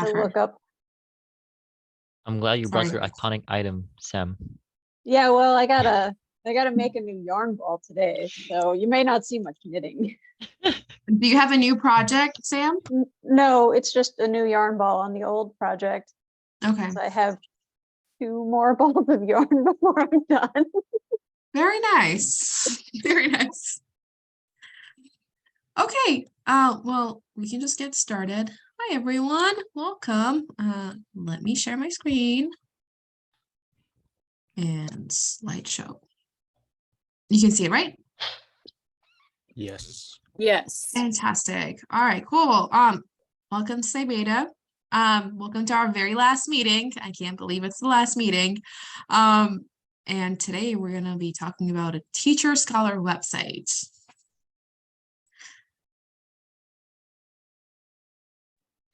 to look up. I'm glad you brought Sorry. your iconic item, Sam. Yeah, well, I gotta make a new yarn ball today, so you may not see much knitting. Do you have a new project, Sam? No, it's just a new yarn ball on the old project. Okay. So I have 2 more balls of yarn before I'm done. Very nice. Very nice. Okay. Well, we can just get started. Hi, everyone. Welcome. Let me share my screen and slideshow. You can see it, right? Yes. Yes. Fantastic. All right, cool. Welcome to Psi Beta. Welcome to our very last meeting. I can't believe it's the last meeting. And today we're going to be talking about a teacher scholar website.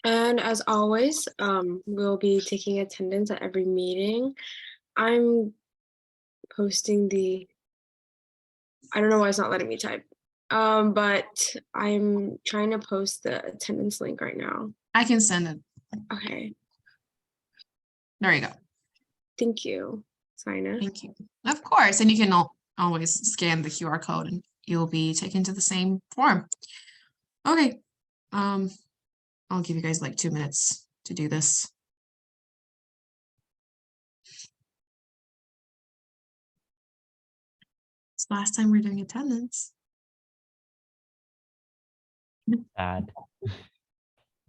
And as always, we'll be taking attendance at every meeting. I'm posting I don't know why it's not letting me type. But I'm trying to post the attendance link right now. I can send it. Okay. There you go. Thank you, Sina. Thank you. Of course. And you can always scan the QR code and you'll be taken to the same form. Okay. I'll give you guys like 2 minutes to do this. It's the last time we're doing attendance. Sad.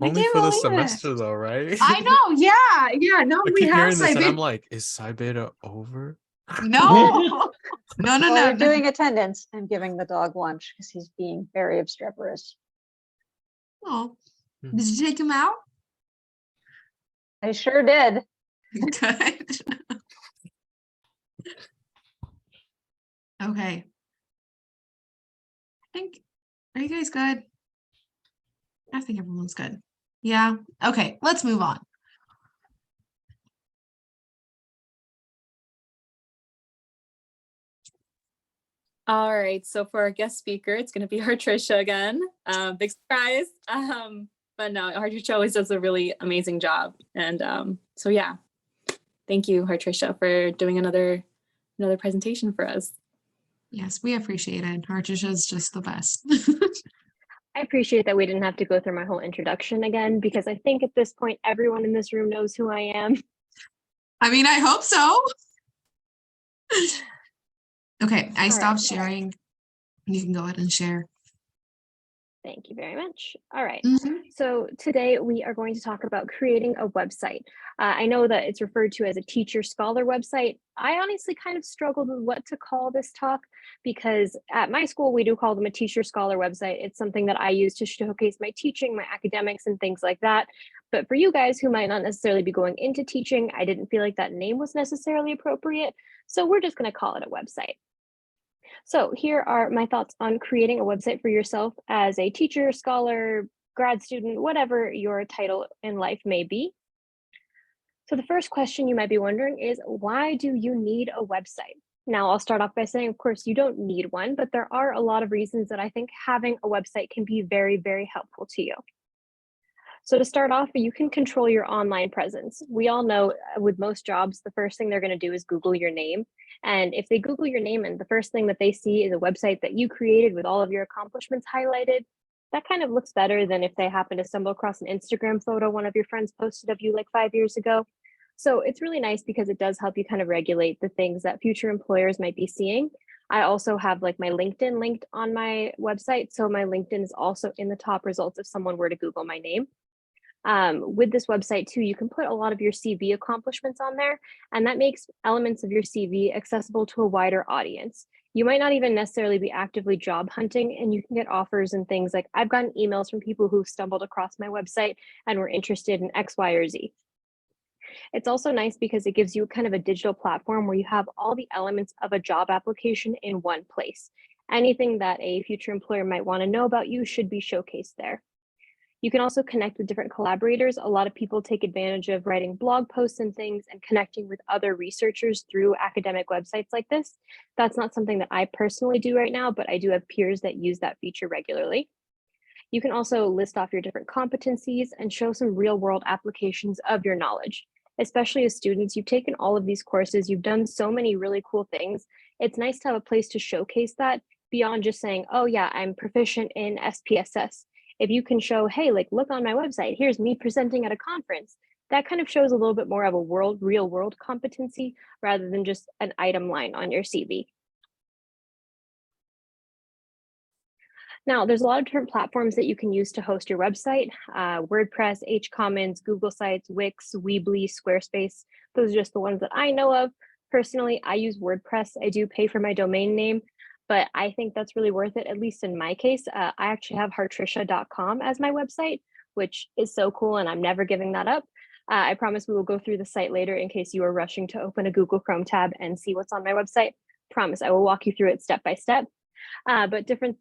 Only can't for the believe it. semester though, right? I know, yeah. No, I we keep have hearing this Psi and Beta. I'm like, is Psi Beta over? No, no, While no. we're doing attendance, I'm giving the dog lunch because he's being very obstreperous. Oh, did you take him out? I sure did. Good. Okay. Are you guys good? I think everyone's good. Yeah. Okay, let's move on. All right, so for our guest speaker, it's going to be Hartrisha again. Big surprise. But no, Hartrisha always does a really amazing job. And so yeah, thank you, Hartrisha, for doing another presentation for us. Yes, we appreciate it. Hartrisha is just the best. I appreciate that we didn't have to go through my whole introduction again, because I think at this point, everyone in this room knows who I am. I mean, I hope so. Okay, I stopped right. sharing. You can go ahead and share. Thank you very much. All right. Mhm. So today we are going to talk about creating a website. I know that it's referred to as a teacher scholar website. I honestly kind of struggled with what to call this talk, because at my school, we do call them a teacher scholar website. It's something that I use to showcase my teaching, my academics, and things like that. But for you guys who might not necessarily be going into teaching, I didn't feel like that name was necessarily appropriate. So we're just going to call it a website. So here are my thoughts on creating a website for yourself as a teacher, scholar, grad student, whatever your title in life may be. So the first question you might be wondering is, why do you need a website? Now, I'll start off by saying, of course, you don't need one, but there are a lot of reasons that I think having a website can be very, very helpful to you. So to start off, you can control your online presence. We all know with most jobs, the first thing they're going to do is Google your name. And if they Google your name and the first thing that they see is a website that you created with all of your accomplishments highlighted, that kind of looks better than if they happen to stumble across an Instagram photo one of your friends posted of you like 5 years ago. So it's really nice because it does help you kind of regulate the things that future employers might be seeing. I also have like my LinkedIn linked on my website. So my LinkedIn is also in the top results if someone were to Google my name. With this website too, you can put a lot of your CV accomplishments on there, and that makes elements of your CV accessible to a wider audience. You might not even necessarily be actively job hunting, and you can get offers and things like, I've gotten emails from people who stumbled across my website and were interested in X, Y, or Z. It's also nice because it gives you kind of a digital platform where you have all the elements of a job application in one place. Anything that a future employer might want to know about you should be showcased there. You can also connect with different collaborators. A lot of people take advantage of writing blog posts and things and connecting with other researchers through academic websites like this. That's not something that I personally do right now, but I do have peers that use that feature regularly. You can also list off your different competencies and show some real world applications of your knowledge. Especially as students, you've taken all of these courses, you've done so many really cool things. It's nice to have a place to showcase that beyond just saying, oh yeah, I'm proficient in SPSS. If you can show, hey, like look on my website, here's me presenting at a conference, that kind of shows a little bit more of a real world competency rather than just an item line on your CV. Now, there's a lot of different platforms that you can use to host your website. WordPress, HCommons, Google Sites, Wix, Weebly, Squarespace. Those are just the ones that I know of. Personally, I use WordPress. I do pay for my domain name, but I think that's really worth it, at least in my case. I actually have hartrisha.com as my website, which is so cool, and I'm never giving that up. I promise we will go through the site later in case you are rushing to open a Google Chrome tab and see what's on my website. Promise, I will walk you through it step by step. But different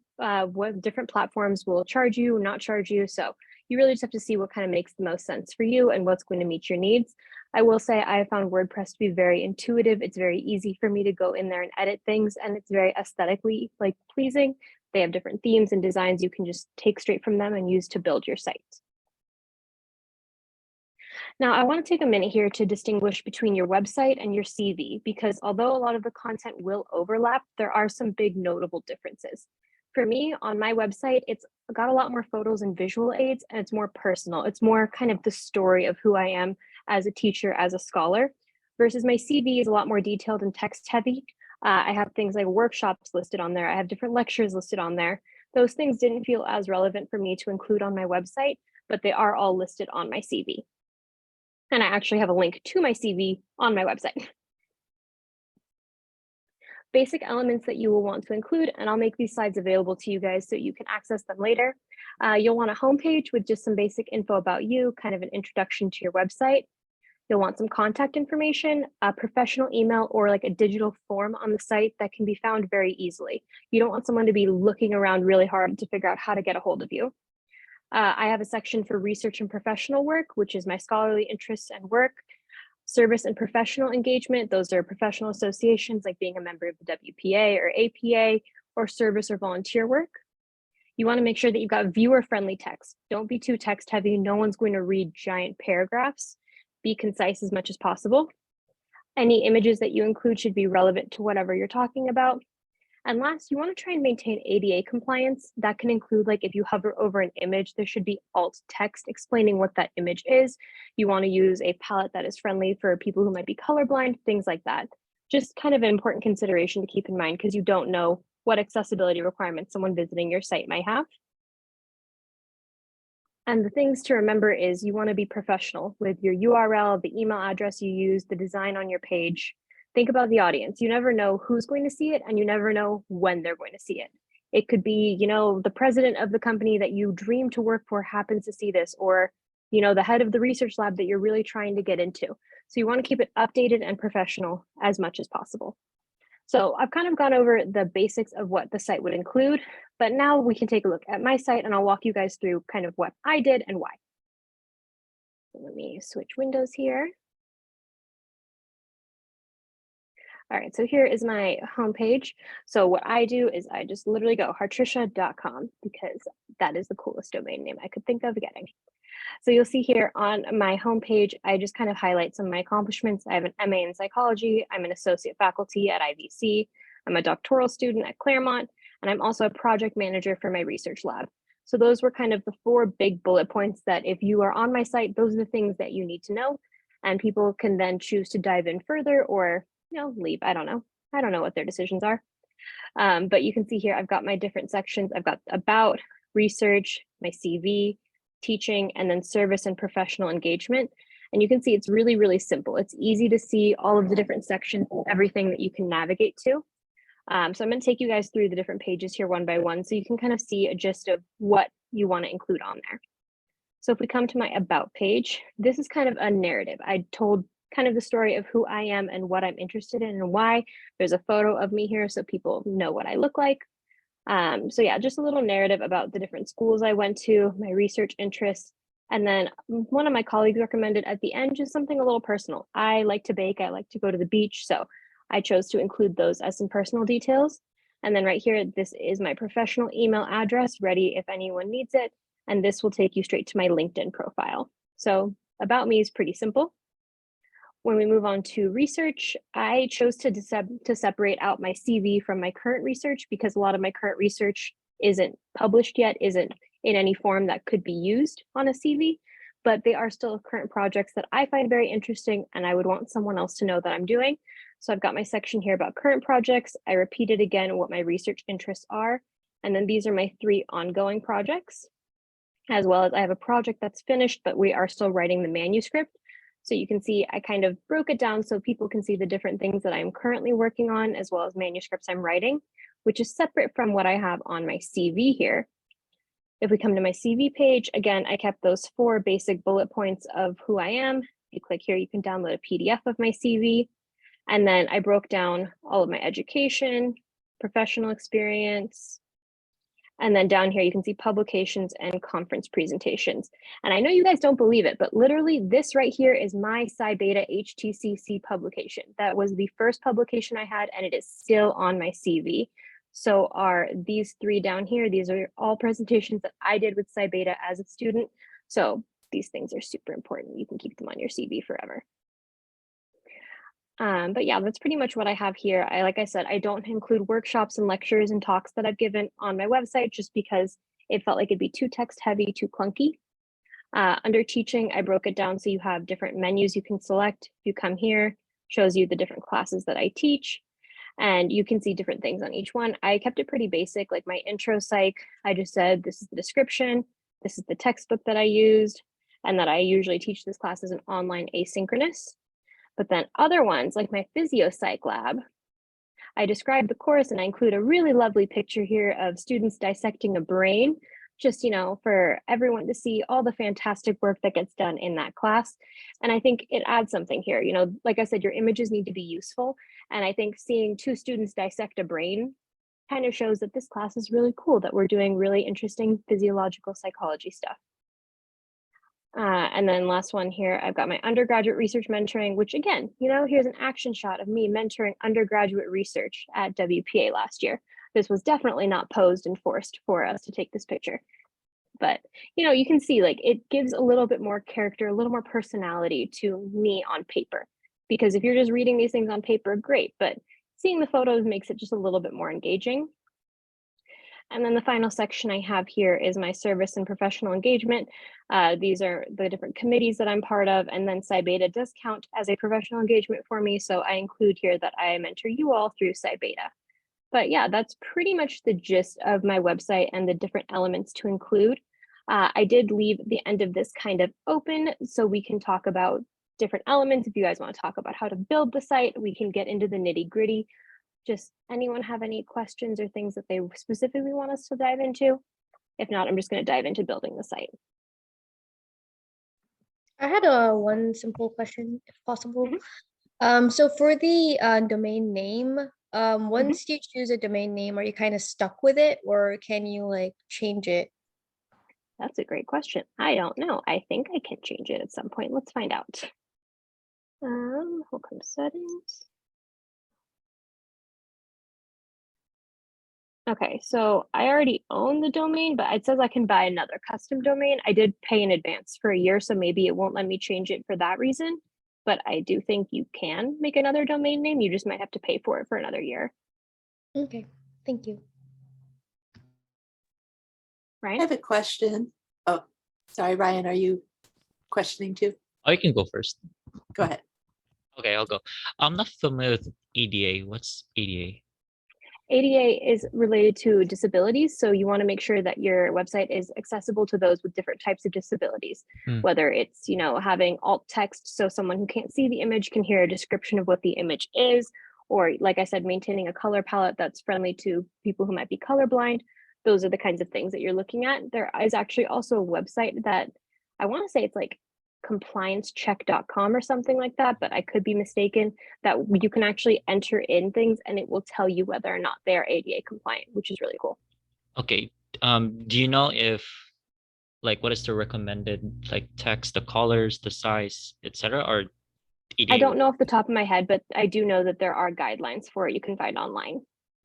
platforms will charge you, not charge you. So you really just have to see what kind of makes the most sense for you and what's going to meet your needs. I will say I found WordPress to be very intuitive. It's very easy for me to go in there and edit things, and it's very aesthetically pleasing. They have different themes and designs you can just take straight from them and use to build your site. Now, I want to take a minute here to distinguish between your website and your CV, because although a lot of the content will overlap, there are some big notable differences. For me, on my website, it's got a lot more photos and visual aids, and it's more personal. It's more kind of the story of who I am as a teacher, as a scholar, versus my CV is a lot more detailed and text heavy. I have things like workshops listed on there. I have different lectures listed on there. Those things didn't feel as relevant for me to include on my website, but they are all listed on my CV. And I actually have a link to my CV on my website. Basic elements that you will want to include, and I'll make these slides available to you guys so you can access them later. You'll want a homepage with just some basic info about you, kind of an introduction to your website. You'll want some contact information, a professional email, or like a digital form on the site that can be found very easily. You don't want someone to be looking around really hard to figure out how to get a hold of you. I have a section for research and professional work, which is my scholarly interests and work. Service and professional engagement, those are professional associations like being a member of the WPA or APA, or service or volunteer work. You want to make sure that you've got viewer-friendly text. Don't be too text-heavy. No one's going to read giant paragraphs. Be concise as much as possible. Any images that you include should be relevant to whatever you're talking about. And last, you want to try and maintain ADA compliance. That can include, like, if you hover over an image, there should be alt text explaining what that image is. You want to use a palette that is friendly for people who might be colorblind, things like that. Just kind of an important consideration to keep in mind because you don't know what accessibility requirements someone visiting your site might have. And the things to remember is you want to be professional with your URL, the email address you use, the design on your page. Think about the audience. You never know who's going to see it, and you never know when they're going to see it. It could be, you know, the president of the company that you dream to work for happens to see this, or, you know, the head of the research lab that you're really trying to get into. So you want to keep it updated and professional as much as possible. So I've kind of gone over the basics of what the site would include, but now we can take a look at my site and I'll walk you guys through kind of what I did and why. So let me switch windows here. All right, so here is my homepage. So what I do is I just literally go hartrisha.com because that is the coolest domain name I could think of getting. So you'll see here on my homepage, I just kind of highlight some of my accomplishments. I have an MA in psychology. I'm an associate faculty at IVC. I'm a doctoral student at Claremont, and I'm also a project manager for my research lab. So those were kind of the 4 big bullet points that if you are on my site, those are the things that you need to know, and people can then choose to dive in further or, you know, leave. I don't know. I don't know what their decisions are. But you can see here, I've got my different sections. I've got about, research, my CV, teaching, and then service and professional engagement. And you can see it's really, really simple. It's easy to see all of the different sections, everything that you can navigate to. So I'm going to take you guys through the different pages here one by one so you can kind of see a gist of what you want to include on there. So if we come to my about page, this is kind of a narrative. I told kind of the story of who I am and what I'm interested in and why. There's a photo of me here so people know what I look like. So yeah, just a little narrative about the different schools I went to, my research interests, and then one of my colleagues recommended at the end just something a little personal. I like to bake, I like to go to the beach, so I chose to include those as some personal details. And then right here, this is my professional email address ready if anyone needs it. and this will take you straight to my LinkedIn profile. So about me is pretty simple. When we move on to research, I chose to separate out my CV from my current research because a lot of my current research isn't published yet, isn't in any form that could be used on a CV, but they are still current projects that I find very interesting and I would want someone else to know that I'm doing. So I've got my section here about current projects. I repeated again what my research interests are. And then these are my 3 ongoing projects, as well as I have a project that's finished, but we are still writing the manuscript. So you can see I kind of broke it down so people can see the different things that I'm currently working on, as well as manuscripts I'm writing, which is separate from what I have on my CV here. If we come to my CV page, again, I kept those 4 basic bullet points of who I am. If you click here, you can download a PDF of my CV. And then I broke down all of my education, professional experience, and then down here, you can see publications and conference presentations. And I know you guys don't believe it, but literally this right here is my Psi Beta HTCC publication. That was the first publication I had, and it is still on my CV. So are these 3 down here, these are all presentations that I did with Psi Beta as a student. So these things are super important. You can keep them on your CV forever. But yeah, that's pretty much what I have here. Like I said, I don't include workshops and lectures and talks that I've given on my website just because it felt like it'd be too text heavy, too clunky. Under teaching, I broke it down so you have different menus you can select. If you come here, shows you the different classes that I teach, and you can see different things on each one. I kept it pretty basic, like my intro psych. I just said, this is the description, this is the textbook that I used, and that I usually teach this class as an online asynchronous. But then other ones, like my physio psych lab, I describe the course and I include a really lovely picture here of students dissecting a brain, just, for everyone to see all the fantastic work that gets done in that class. And I think it adds something here. Like I said, your images need to be useful. And I think seeing 2 students dissect a brain kind of shows that this class is really cool, that we're doing really interesting physiological psychology stuff. And then last one here, I've got my undergraduate research mentoring, which again, here's an action shot of me mentoring undergraduate research at WPA last year. This was definitely not posed and forced for us to take this picture. But, you can see like it gives a little bit more character, a little more personality to me on paper. Because if you're just reading these things on paper, great. But seeing the photos makes it just a little bit more engaging. And then the final section I have here is my service and professional engagement. These are the different committees that I'm part of, and then Psi Beta does count as a professional engagement for me, so I include here that I mentor you all through Psi Beta. But yeah, that's pretty much the gist of my website and the different elements to include. I did leave the end of this kind of open so we can talk about different elements. If you guys want to talk about how to build the site, we can get into the nitty-gritty. Just anyone have any questions or things that they specifically want us to dive into? If not, I'm just going to dive into building the site. I had one simple question, if possible. So for the domain name, once you choose a domain name, are you kind of stuck with it, or can you like change it? That's a great question. I don't know. I think I can change it at some point. Let's find out. Welcome settings. Okay, so I already own the domain, but it says I can buy another custom domain. I did pay in advance for a year, so maybe it won't let me change it for that reason. But I do think you can make another domain name. You just might have to pay for it for another year. Okay, thank you. Ryan? I have a question. Oh, sorry, Ryan, are you questioning too? Oh, you can go first. Go ahead. Okay, I'll go. I'm not familiar with ADA. What's ADA? ADA is related to disabilities, so you want to make sure that your website is accessible to those with different types of disabilities, whether it's, having alt text so someone who can't see the image can hear a description of what the image is, or like I said, maintaining a color palette that's friendly to people who might be colorblind. Those are the kinds of things that you're looking at. There is actually also a website that I want to say it's like compliancecheck.com or something like that, but I could be mistaken, that you can actually enter in things and it will tell you whether or not they are ADA compliant, which is really cool. Okay. Do you know if what is the recommended text, the colors, the size, etc., or ADA? I don't know off the top of my head, but I do know that there are guidelines for it you can find online.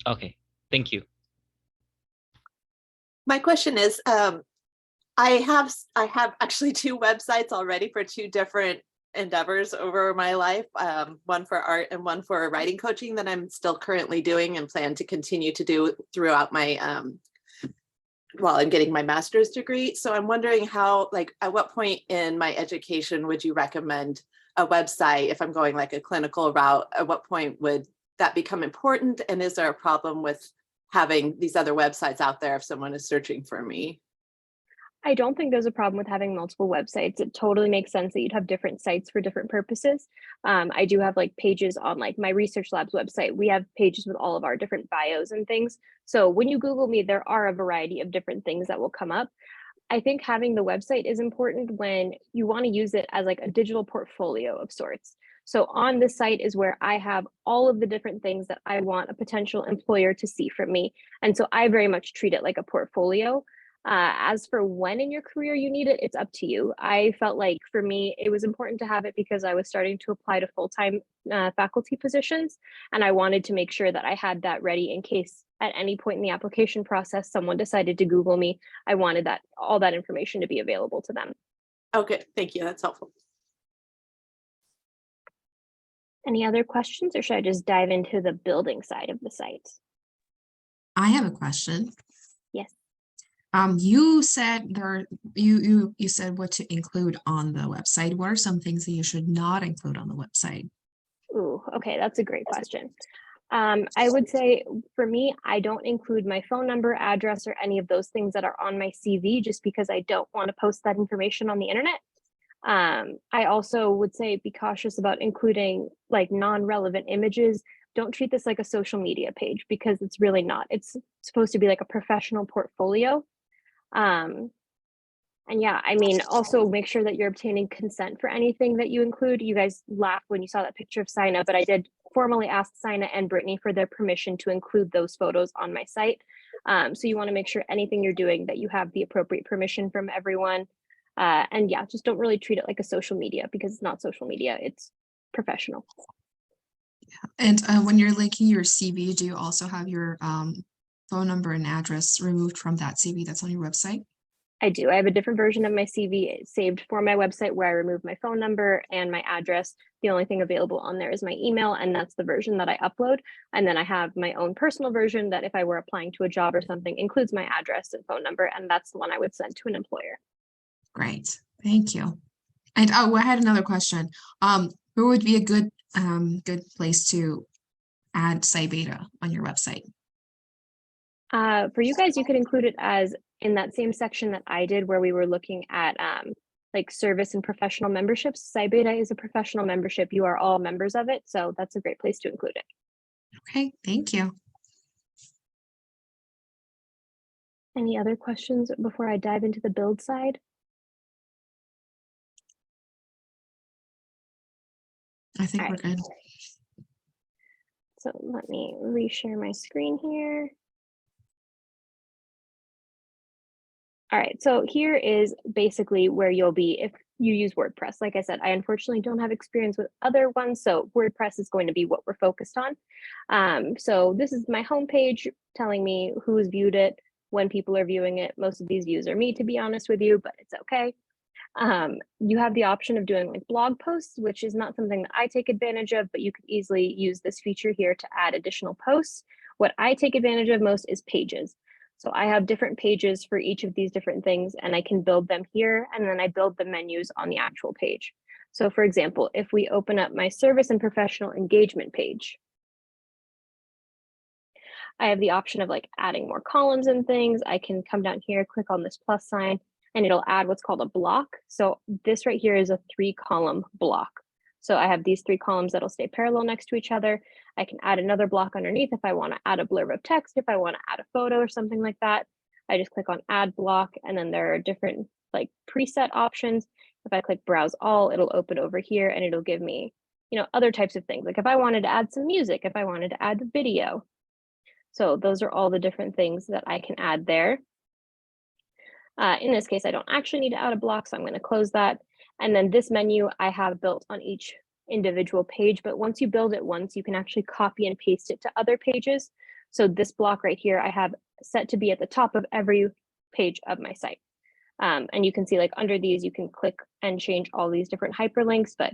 Okay, thank you. My question is, I have actually two websites already for two different endeavors over my life, one for art and one for writing coaching that I'm still currently doing and plan to continue to do throughout my while I'm getting my master's degree. So I'm wondering how, like, at what point in my education would you recommend a website if I'm going like a clinical route? At what point would that become important? And is there a problem with having these other websites out there if someone is searching for me? I don't think there's a problem with having multiple websites. It totally makes sense that you'd have different sites for different purposes. I do have like pages on like my research lab's website. We have pages with all of our different bios and things. So when you Google me, there are a variety of different things that will come up. I think having the website is important when you want to use it as like a digital portfolio of sorts. So on this site is where I have all of the different things that I want a potential employer to see from me. And so I very much treat it like a portfolio. As for when in your career you need it, it's up to you. I felt like for me, it was important to have it because I was starting to apply to full-time faculty positions. And I wanted to make sure that I had that ready in case at any point in the application process, someone decided to Google me. I wanted that all that information to be available to them. Okay, thank you. That's helpful. Any other questions, or should I just dive into the building side of the site? I have a question. Yes. You said you said what to include on the website. What are some things that you should not include on the website? Ooh, okay, that's a great question. I would say for me, I don't include my phone number, address, or any of those things that are on my CV just because I don't want to post that information on the internet. I also would say be cautious about including like non-relevant images. Don't treat this like a social media page because it's really not. It's supposed to be like a professional portfolio. And yeah, I mean, also make sure that you're obtaining consent for anything that you include. You guys laughed when you saw that picture of Sina, but I did formally ask Sina and Brittany for their permission to include those photos on my site. So you want to make sure anything you're doing that you have the appropriate permission from everyone. And yeah, just don't really treat it like a social media because it's not social media, it's professional. And when you're linking your CV, do you also have your phone number and address removed from that CV that's on your website? I do. I have a different version of my CV saved for my website where I remove my phone number and my address. The only thing available on there is my email, and that's the version that I upload. And then I have my own personal version that if I were applying to a job or something includes my address and phone number, and that's the one I would send to an employer. Great, thank you. And oh, I had another question. Who would be a good place to add Psi Beta on your website? For you guys, you could include it as in that same section that I did where we were looking at like service and professional memberships. Psi Beta is a professional membership. You are all members of it. So that's a great place to include it. Okay, thank you. Any other questions before I dive into the build side? I think All we're right. good. So let me reshare my screen here. All right, so here is basically where you'll be if you use WordPress. Like I said, I unfortunately don't have experience with other ones, so WordPress is going to be what we're focused on. So this is my homepage telling me who's viewed it, when people are viewing it. Most of these views are me, to be honest with you, but it's okay. You have the option of doing like blog posts, which is not something that I take advantage of, but you could easily use this feature here to add additional posts. What I take advantage of most is pages. So I have different pages for each of these different things, and I can build them here, and then I build the menus on the actual page. So for example, if we open up my service and professional engagement page, I have the option of like adding more columns and things. I can come down here, click on this plus sign, and it'll add what's called a block. So this right here is a 3-column block. So I have these 3 columns that'll stay parallel next to each other. I can add another block underneath if I want to add a blurb of text, if I want to add a photo or something like that. I just click on add block, and then there are different like preset options. If I click browse all, it'll open over here and it'll give me, you know, other types of things. Like if I wanted to add some music, if I wanted to add video. So those are all the different things that I can add there. In this case, I don't actually need to add a block, so I'm going to close that. And then this menu I have built on each individual page, but once you build it once, you can actually copy and paste it to other pages. So this block right here, I have set to be at the top of every page of my site. And you can see like under these, you can click and change all these different hyperlinks, but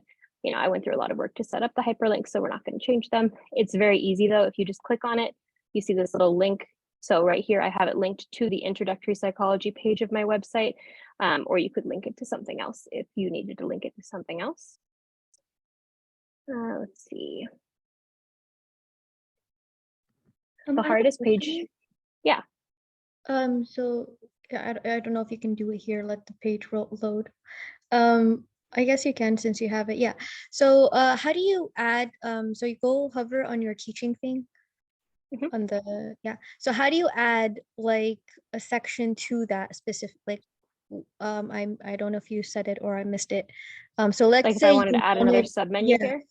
I went through a lot of work to set up the hyperlinks, so we're not going to change them. It's very easy though. If you just click on it, you see this little link. So right here, I have it linked to the introductory psychology page of my website, or you could link it to something else if you needed to link it to something else. Let's see. I The have a hardest question. page. Yeah. So yeah, I don't know if you can do it here. Let the page load. I guess you can since you have it. Yeah. So how do you add? So you go hover on your teaching thing. On the So how do you add like a section to that specific like? I don't know if you said it or I missed it. So let's Like if say I wanted you to add another wanted- submenu yeah. here.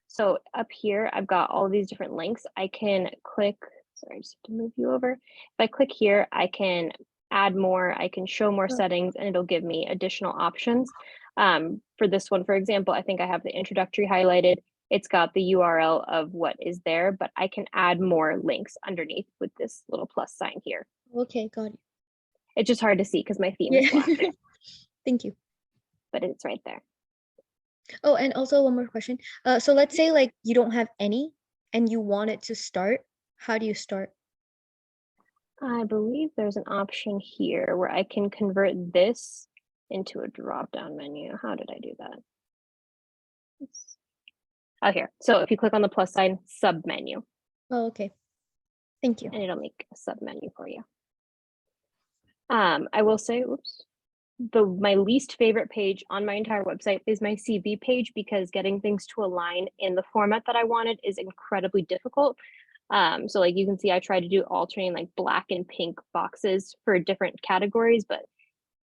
So up here, I've got all these different links. I can click, sorry, I just have to move you over. If I click here, I can add more, I can show more settings, and it'll give me additional options. For this one, for example, I think I have the introductory highlighted. It's got the URL of what is there, but I can add more links underneath with this little plus sign here. Okay, got it. It's just hard to see because my theme is black, Thank you. but it's right there. Oh, and also one more question. So let's say like you don't have any and you want it to start. How do you start? I believe there's an option here where I can convert this into a drop-down menu. How did I do that? Oh, here. So if you click on the plus sign, sub menu, Oh, okay. Thank you. and it'll make a sub menu for you. I will say, oops, my least favorite page on my entire website is my CV page because getting things to align in the format that I wanted is incredibly difficult. So like you can see, I tried to do alternating like black and pink boxes for different categories, but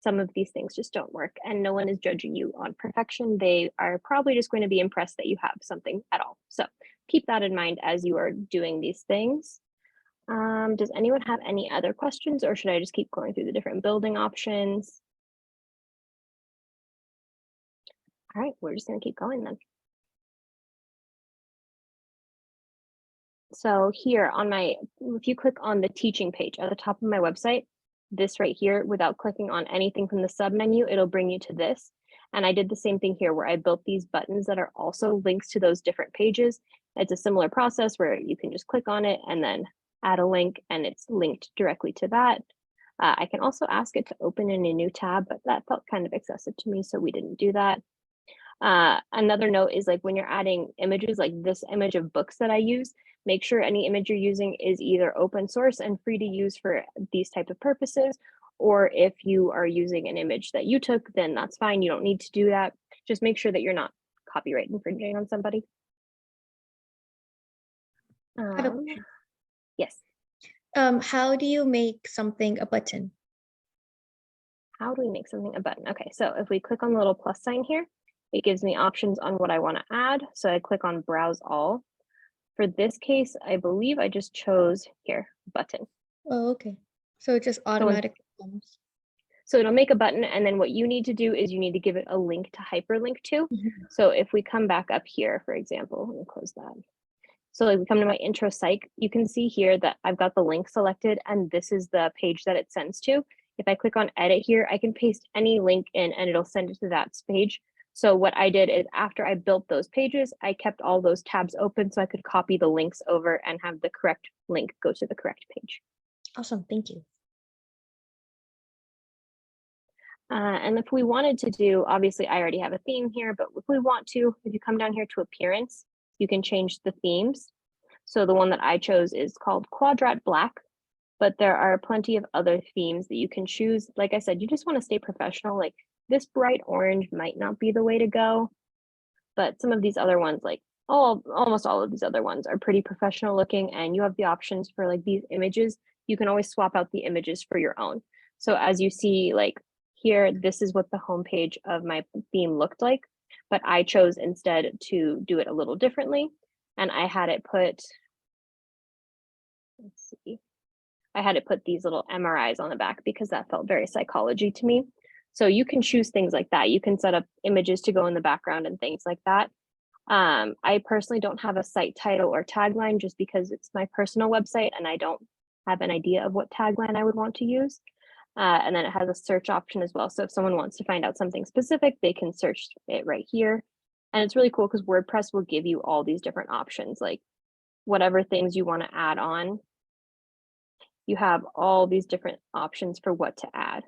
some of these things just don't work, and no one is judging you on perfection. They are probably just going to be impressed that you have something at all. So keep that in mind as you are doing these things. Does anyone have any other questions, or should I just keep going through the different building options? All right, we're just going to keep going then. So here on if you click on the teaching page at the top of my website, this right here, without clicking on anything from the sub menu, it'll bring you to this. And I did the same thing here where I built these buttons that are also links to those different pages. It's a similar process where you can just click on it and then add a link and it's linked directly to that. I can also ask it to open in a new tab, but that felt kind of excessive to me, so we didn't do that. Another note is like when you're adding images, like this image of books that I use, make sure any image you're using is either open source and free to use for these type of purposes, or if you are using an image that you took, then that's fine. You don't need to do that. Just make sure that you're not copyright infringing on somebody. I have a question. Yes. How do you make something a button? How do we make something a button? Okay, so if we click on the little plus sign here, it gives me options on what I want to add. So I click on browse all. For this case, I believe I just chose here, button. Oh, okay. So it just automatically comes. So it'll make a button, and then what you need to do is you need to give it a link to hyperlink to. So if we come back up here, for example, let me close that. So like we come to my intro psych, you can see here that I've got the link selected and this is the page that it sends to. If I click on edit here, I can paste any link in and it'll send it to that page. So what I did is after I built those pages, I kept all those tabs open so I could copy the links over and have the correct link go to the correct page. Awesome, thank you. And if we wanted to do, obviously I already have a theme here, but if we want to, if you come down here to appearance, you can change the themes. So the one that I chose is called Quadrat Black, but there are plenty of other themes that you can choose. Like I said, you just want to stay professional. Like this bright orange might not be the way to go, but some of these other ones, like almost all of these other ones are pretty professional looking, and you have the options for like these images. You can always swap out the images for your own. So as you see, like here, this is what the homepage of my theme looked like, but I chose instead to do it a little differently. And I had it put, let's see, I had it put these little MRIs on the back because that felt very psychology to me. So you can choose things like that. You can set up images to go in the background and things like that. I personally don't have a site title or tagline just because it's my personal website and I don't have an idea of what tagline I would want to use. And then it has a search option as well. So if someone wants to find out something specific, they can search it right here. And it's really cool because WordPress will give you all these different options, like whatever things you want to add on. You have all these different options for what to add.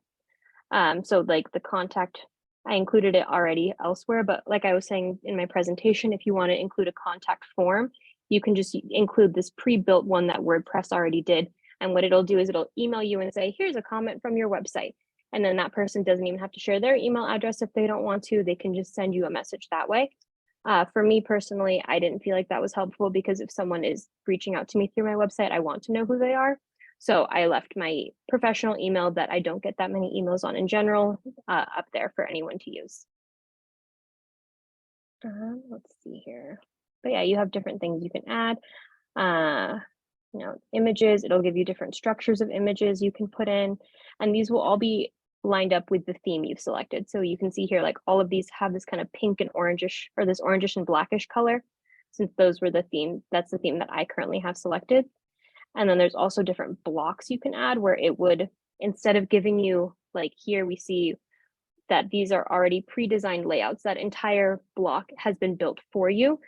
So like the contact, I included it already elsewhere, but like I was saying in my presentation, if you want to include a contact form, you can just include this pre-built one that WordPress already did. And what it'll do is it'll email you and say, here's a comment from your website. And then that person doesn't even have to share their email address if they don't want to. They can just send you a message that way. For me personally, I didn't feel like that was helpful because if someone is reaching out to me through my website, I want to know who they are. So I left my professional email that I don't get that many emails on in general up there for anyone to use. Let's see here. But yeah, you have different things you can add. You know, images, it'll give you different structures of images you can put in, and these will all be lined up with the theme you've selected. So you can see here, like all of these have this kind of pink and orangish, or this orangish and blackish color, since those were the theme, that's the theme that I currently have selected. And then there's also different blocks you can add where it would, instead of giving you, like here we see that these are already pre-designed layouts, that entire block has been built for you.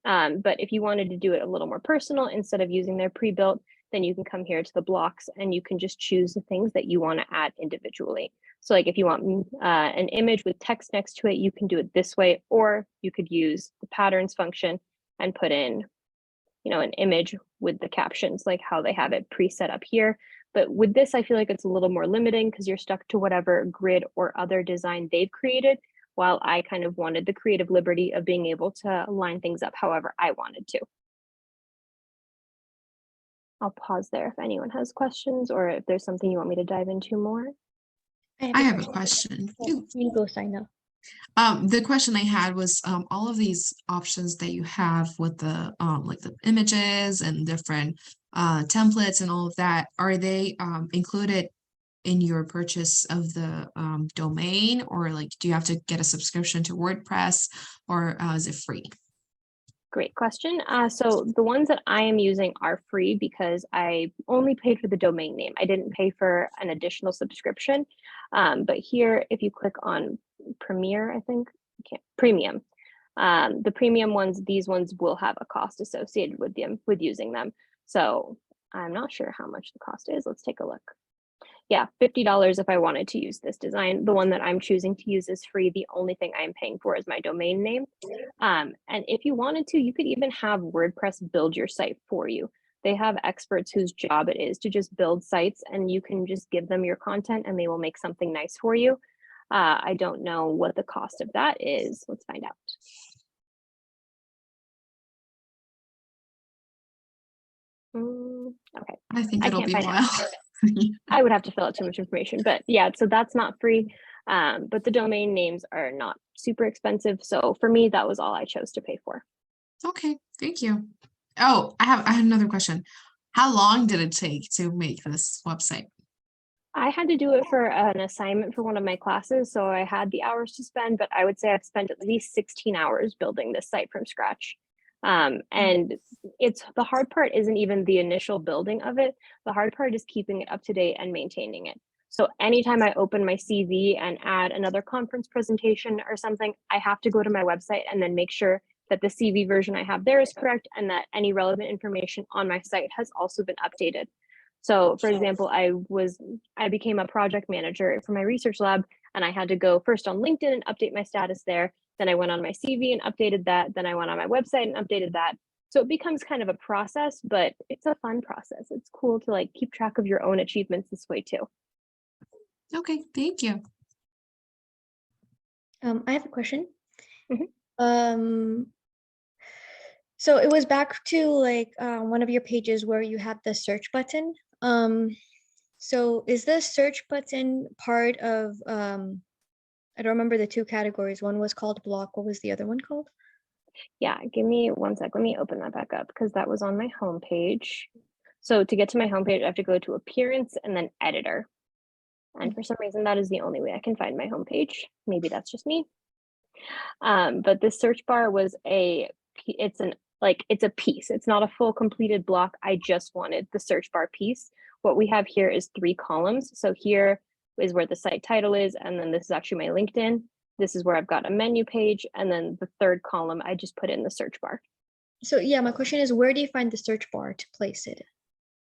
But if you wanted to do it a little more personal, instead of using their pre-built, then you can come here to the blocks and you can just choose the things that you want to add individually. So like if you want an image with text next to it, you can do it this way, or you could use the patterns function and put in, you know, an image with the captions, like how they have it preset up here. But with this, I feel like it's a little more limiting because you're stuck to whatever grid or other design they've created, while I kind of wanted the creative liberty of being able to line things up however I wanted to. I'll pause there if anyone has questions or if there's something you want me to dive into more. I have a question. You can go sign up. The question I had was all of these options that you have with the like the images and different templates and all of that, are they included in your purchase of the domain, or like do you have to get a subscription to WordPress, or is it free? Great question. So the ones that I am using are free because I only paid for the domain name. I didn't pay for an additional subscription. But here, if you click on Premier, I think, Premium, the premium ones, these ones will have a cost associated with them, with using them. So I'm not sure how much the cost is. Let's take a look. Yeah, $50 if I wanted to use this design. The one that I'm choosing to use is free. The only thing I'm paying for is my domain name. And if you wanted to, you could even have WordPress build your site for you. They have experts whose job it is to just build sites, and you can just give them your content and they will make something nice for you. I don't know what the cost of that is. Let's find out. Okay. I think I it'll can't be a find out. while. I would have to fill out too much information, but yeah, so that's not free. But the domain names are not super expensive. So for me, that was all I chose to pay for. Okay, thank you. Oh, I have another question. How long did it take to make this website? I had to do it for an assignment for one of my classes, so I had the hours to spend, but I would say I've spent at least 16 hours building this site from scratch. And it's the hard part isn't even the initial building of it. The hard part is keeping it up to date and maintaining it. So anytime I open my CV and add another conference presentation or something, I have to go to my website and then make sure that the CV version I have there is correct and that any relevant information on my site has also been updated. So for example, I became a project manager for my research lab, and I had to go first on LinkedIn and update my status there. Then I went on my CV and updated that. Then I went on my website and updated that. So it becomes kind of a process, but it's a fun process. It's cool to like keep track of your own achievements this way too. Okay, thank you. I have a question. Mhm. So it was back to like one of your pages where you have the search button. So is the search button part of I don't remember the two categories. One was called block. What was the other one called? Yeah, give me one sec. Let me open that back up because that was on my homepage. So to get to my homepage, I have to go to Appearance and then Editor. And for some reason, that is the only way I can find my homepage. Maybe that's just me. But this search bar was it's a piece. It's not a full completed block. I just wanted the search bar piece. What we have here is 3 columns. So here is where the site title is. And then this is actually my LinkedIn. This is where I've got a menu page. And then the third column, I just put in the search bar. So yeah, my question is, where do you find the search bar to place it?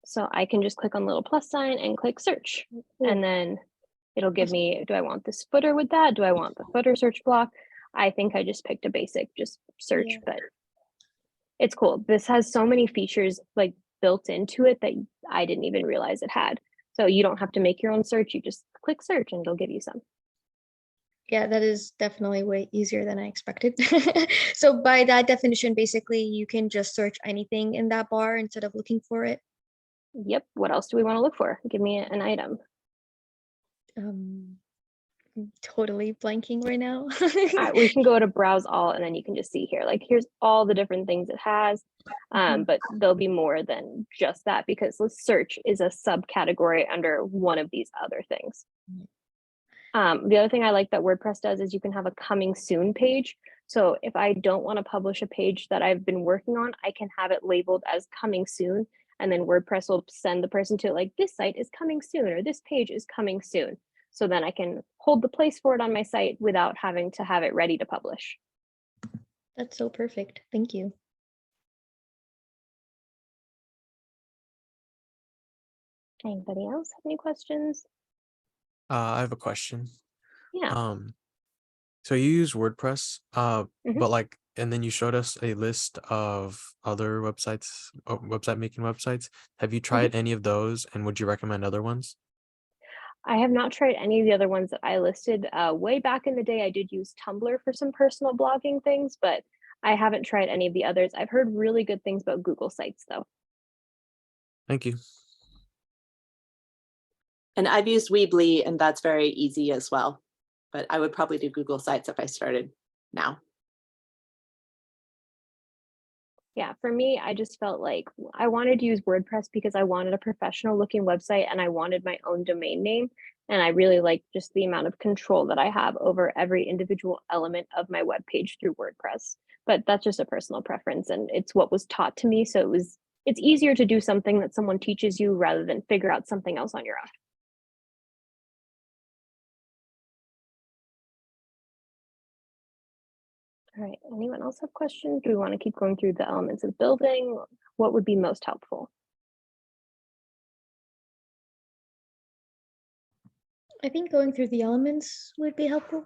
So I can just click on the little plus sign and click search. And then it'll give me, do I want this footer with that? Do I want the footer search block? I think I just picked a basic, just search, Yeah. but it's cool. This has so many features like built into it that I didn't even realize it had. So you don't have to make your own search. You just click search and it'll give you some. Yeah, that is definitely way easier than I expected. So by that definition, basically you can just search anything in that bar instead of looking for it. Yep. What else do we want to look for? Give me an item. I'm totally blanking right now. We can go to browse all and then you can just see here, like here's all the different things it has. But there'll be more than just that because the search is a subcategory under one of these other things. The other thing I like that WordPress does is you can have a coming soon page. So if I don't want to publish a page that I've been working on, I can have it labeled as coming soon. And then WordPress will send the person to like, this site is coming soon, or this page is coming soon. So then I can hold the place for it on my site without having to have it ready to publish. That's so perfect. Thank you. Anybody else have any questions? I have a question. Yeah. So you use WordPress, Mhm. but like, and then you showed us a list of other websites, website making websites. Have you tried any of those, and would you recommend other ones? I have not tried any of the other ones that I listed. Way back in the day, I did use Tumblr for some personal blogging things, but I haven't tried any of the others. I've heard really good things about Google Sites, though. Thank you. And I've used Weebly, and that's very easy as well. But I would probably do Google Sites if I started now. Yeah, for me, I just felt like I wanted to use WordPress because I wanted a professional looking website and I wanted my own domain name. And I really like just the amount of control that I have over every individual element of my web page through WordPress. But that's just a personal preference and it's what was taught to me. So it's easier to do something that someone teaches you rather than figure out something else on your own. All right, anyone else have questions? Do we want to keep going through the elements of building? What would be most helpful? I think going through the elements would be helpful.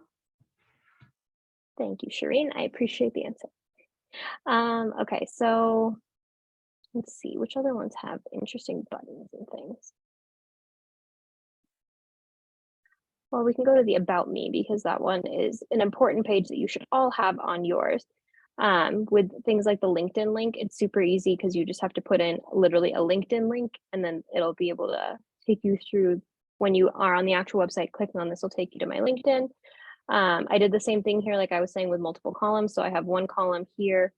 Thank you, Shireen. I appreciate the answer. Okay, so let's see, which other ones have interesting buttons and things? Well, we can go to the About Me because that one is an important page that you should all have on yours. With things like the LinkedIn link, it's super easy because you just have to put in literally a LinkedIn link and then it'll be able to take you through when you are on the actual website. Clicking on this will take you to my LinkedIn. I did the same thing here, like I was saying, with multiple columns. So I have one column here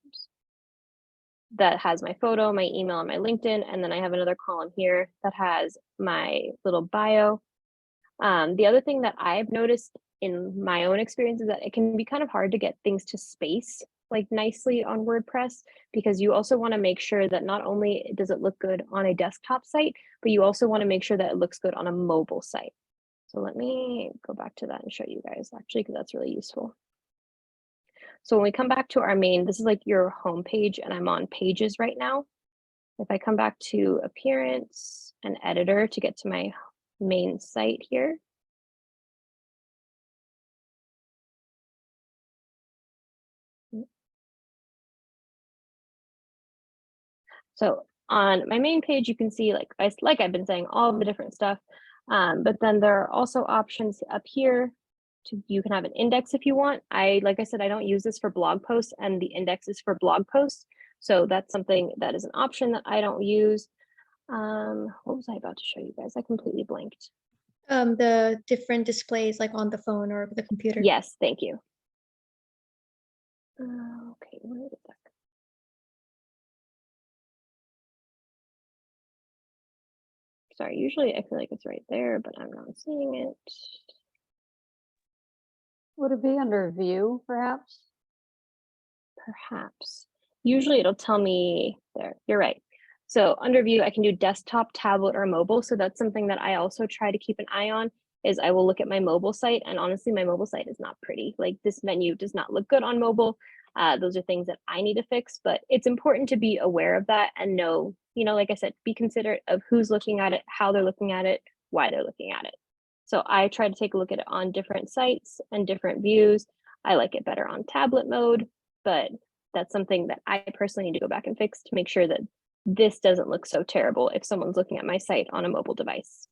that has my photo, my email, and my LinkedIn. And then I have another column here that has my little bio. The other thing that I've noticed in my own experience is that it can be kind of hard to get things to space like nicely on WordPress because you also want to make sure that not only does it look good on a desktop site, but you also want to make sure that it looks good on a mobile site. So let me go back to that and show you guys actually, because that's really useful. So when we come back to our main, this is like your home page and I'm on pages right now. If I come back to appearance and editor to get to my main site here. So on my main page, you can see like I've been saying all of the different stuff, but then there are also options up here. You can have an index if you want. Like I said, I don't use this for blog posts and the index is for blog posts. So that's something that is an option that I don't use. What was I about to show you guys? I completely blanked. The different displays like on the phone or the computer. Yes, thank you. Okay, where did that go? Sorry, usually I feel like it's right there, but I'm not seeing it. Would it be under view, perhaps? Perhaps. Usually it'll tell me there. You're right. So under view, I can do desktop, tablet, or mobile. So that's something that I also try to keep an eye on. is I will look at my mobile site, and honestly, my mobile site is not pretty. Like, this menu does not look good on mobile. Those are things that I need to fix, but it's important to be aware of that and know, like I said, be considerate of who's looking at it, how they're looking at it, why they're looking at it. So I try to take a look at it on different sites and different views. I like it better on tablet mode, but that's something that I personally need to go back and fix to make sure that this doesn't look so terrible if someone's looking at my site on a mobile device.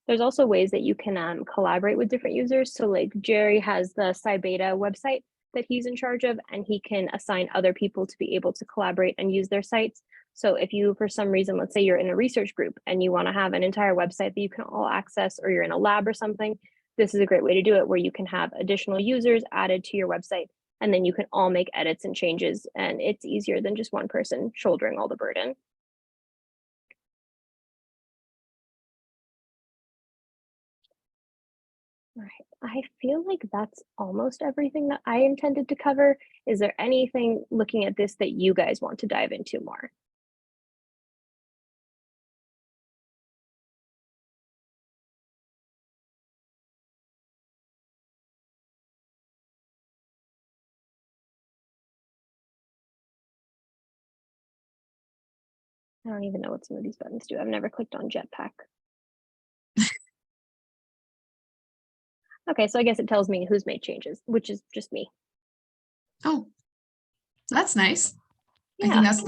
There's also ways that you can collaborate with different users. So like Jerry has the Psi Beta website that he's in charge of, and he can assign other people to be able to collaborate and use their sites. So if you, for some reason, let's say you're in a research group and you want to have an entire website that you can all access, or you're in a lab or something, this is a great way to do it, where you can have additional users added to your website, and then you can all make edits and changes, and it's easier than just one person shouldering all the burden. All right, I feel like that's almost everything that I intended to cover. Is there anything looking at this that you guys want to dive into more? I don't even know what some of these buttons do. I've never clicked on Jetpack. Okay, so I guess it tells me who's made changes, which is just me. Oh, that's nice. I Yeah, think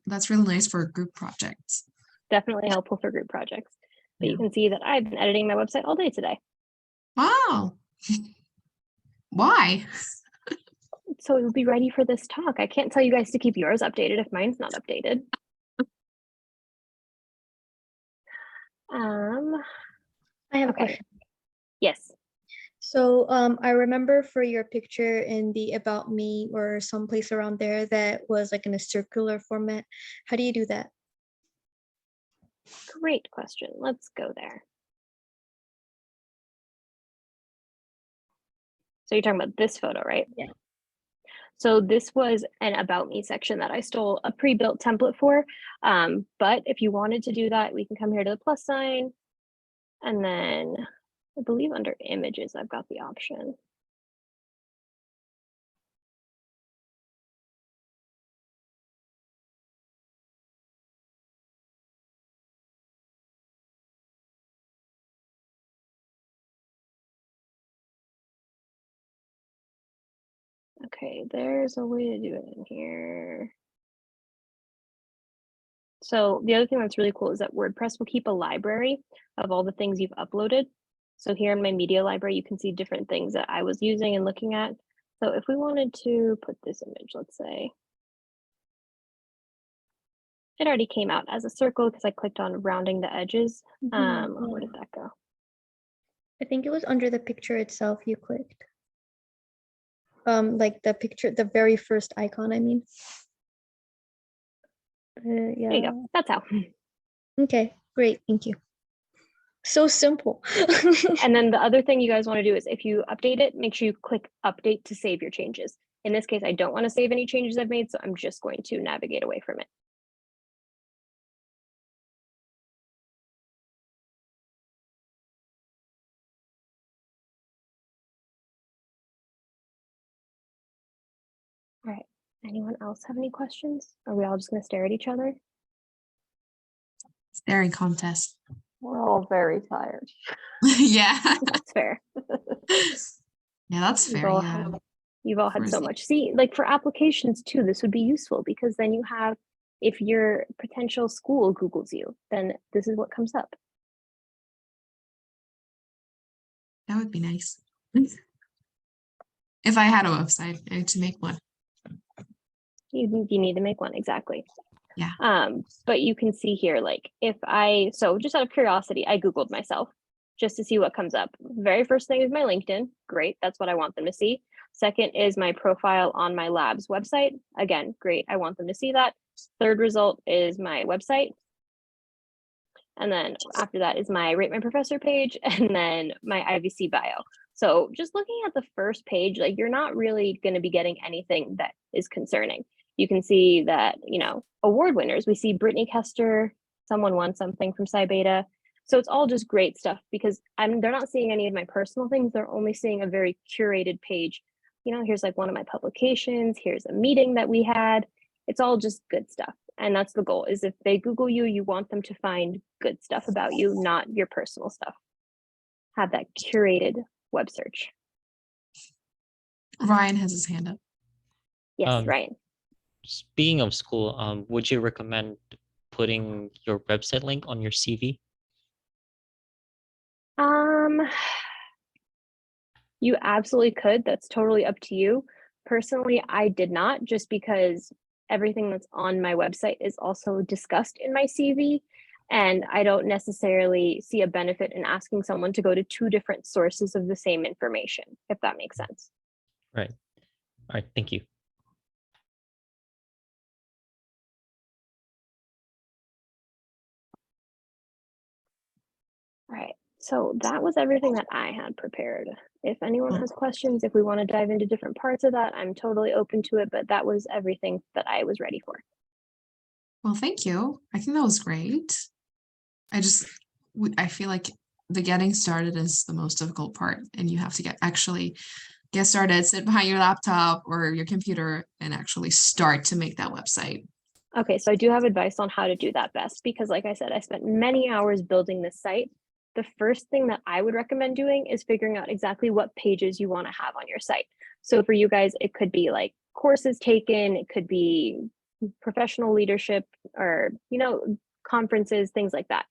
that's really nice for group projects. definitely helpful for group projects. But Yeah. you can see that I've been editing my website all day today. Wow. Why? So it'll be ready for this talk. I can't tell you guys to keep yours updated if mine's not updated. I have a Okay. question. Yes. So I remember for your picture in the About Me or someplace around there that was like in a circular format. How do you do that? Great question. Let's go there. So you're talking about this photo, right? Yeah. So this was an About Me section that I stole a pre-built template for. But if you wanted to do that, we can come here to the plus sign. And then I believe under images, I've got the option. Okay, there's a way to do it in here. So the other thing that's really cool is that WordPress will keep a library of all the things you've uploaded. So here in my media library, you can see different things that I was using and looking at. So if we wanted to put this image, let's say, it already came out as a circle because I clicked on rounding the edges. Where did that go? I think it was under the picture itself you clicked. Like the picture, the very first icon, I mean. There you Yeah. go. That's how. Okay, great. Thank you. So simple. And then the other thing you guys want to do is if you update it, make sure you click update to save your changes. In this case, I don't want to save any changes I've made, so I'm just going to navigate away from it. All right. Anyone else have any questions? Are we all just going to stare at each other? Staring contest. We're all very tired. Yeah. That's fair. Yeah, that's You've fair. all Yeah. had- You've all had so Where's- much. See, like for applications too, this would be useful because then you have, if your potential school Googles you, then this is what comes up. That would be nice. If I had a website, I had to make one. You need to make one, exactly. Yeah. But you can see here, like so just out of curiosity, I Googled myself just to see what comes up. Very first thing is my LinkedIn. Great, that's what I want them to see. Second is my profile on my lab's website. Again, great, I want them to see that. Third result is my website. And then after that is my Rate My Professor page and then my IVC bio. So just looking at the first page, like you're not really going to be getting anything that is concerning. You can see that, award winners, we see Brittany Kester, someone won something from Psi Beta. So it's all just great stuff because they're not seeing any of my personal things. They're only seeing a very curated page. Here's like one of my publications. Here's a meeting that we had. It's all just good stuff. And that's the goal, is if they Google you, you want them to find good stuff about you, not your personal stuff. Have that curated web search. Ryan has his hand up. Yes, Ryan. Speaking of school, would you recommend putting your website link on your CV? You absolutely could. That's totally up to you. Personally, I did not, just because everything that's on my website is also discussed in my CV. And I don't necessarily see a benefit in asking someone to go to two different sources of the same information, if that makes sense. Right. All right. Thank you. All right. So that was everything that I had prepared. If anyone has questions, if we want to dive into different parts of that, I'm totally open to it, but that was everything that I was ready for. Well, thank you. I think that was great. I feel like the getting started is the most difficult part, and you have to actually get started, sit behind your laptop or your computer and actually start to make that website. Okay, so I do have advice on how to do that best, because like I said, I spent many hours building this site. The first thing that I would recommend doing is figuring out exactly what pages you want to have on your site. So for you guys, it could be like courses taken, it could be professional leadership, or, conferences, things like that.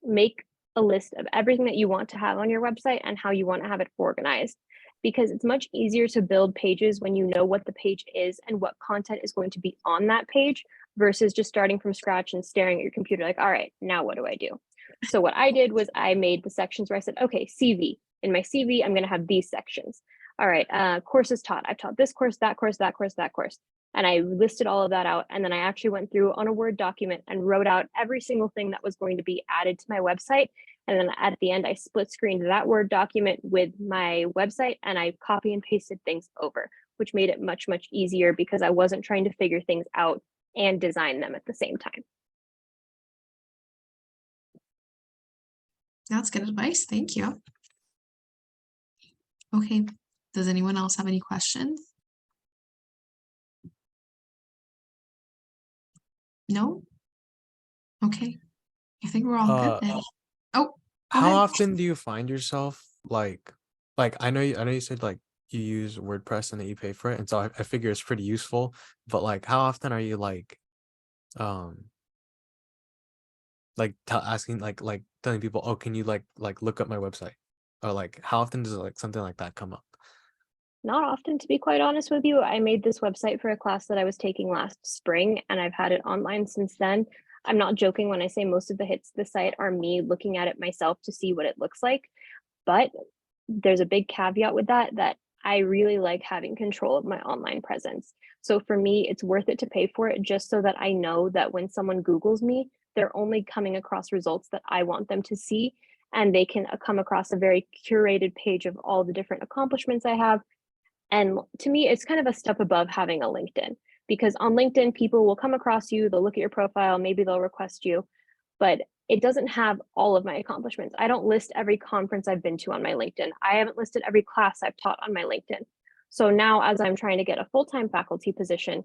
Make a list of everything that you want to have on your website and how you want to have it organized, because it's much easier to build pages when you know what the page is and what content is going to be on that page, versus just starting from scratch and staring at your computer like, all right, now what do I do? So what I did was I made the sections where I said, okay, CV. In my CV, I'm going to have these sections. All right, courses taught. I've taught this course, that course, that course, that course. And I listed all of that out. And then I actually went through on a Word document and wrote out every single thing that was going to be added to my website. And then at the end, I split screened that Word document with my website, and I copy and pasted things over, which made it much, much easier because I wasn't trying to figure things out and design them at the same time. That's good advice. Thank you. Okay. Does anyone else have any questions? No? Okay. I think we're all good then. Oh, How ahead. often do you find yourself like I know you said like you use WordPress and that you pay for it, and so I figure it's pretty useful, but like how often are you asking like telling people, oh, can you like look up my website, or like how often does like something like that come up? Not often, to be quite honest with you. I made this website for a class that I was taking last spring, and I've had it online since then. I'm not joking when I say most of the hits to the site are me looking at it myself to see what it looks like. But there's a big caveat with that I really like having control of my online presence. So for me, it's worth it to pay for it, just so that I know that when someone Googles me, they're only coming across results that I want them to see, and they can come across a very curated page of all the different accomplishments I have. And to me, it's kind of a step above having a LinkedIn, because on LinkedIn, people will come across you, they'll look at your profile, maybe they'll request you, but it doesn't have all of my accomplishments. I don't list every conference I've been to on my LinkedIn. I haven't listed every class I've taught on my LinkedIn. So now, as I'm trying to get a full-time faculty position,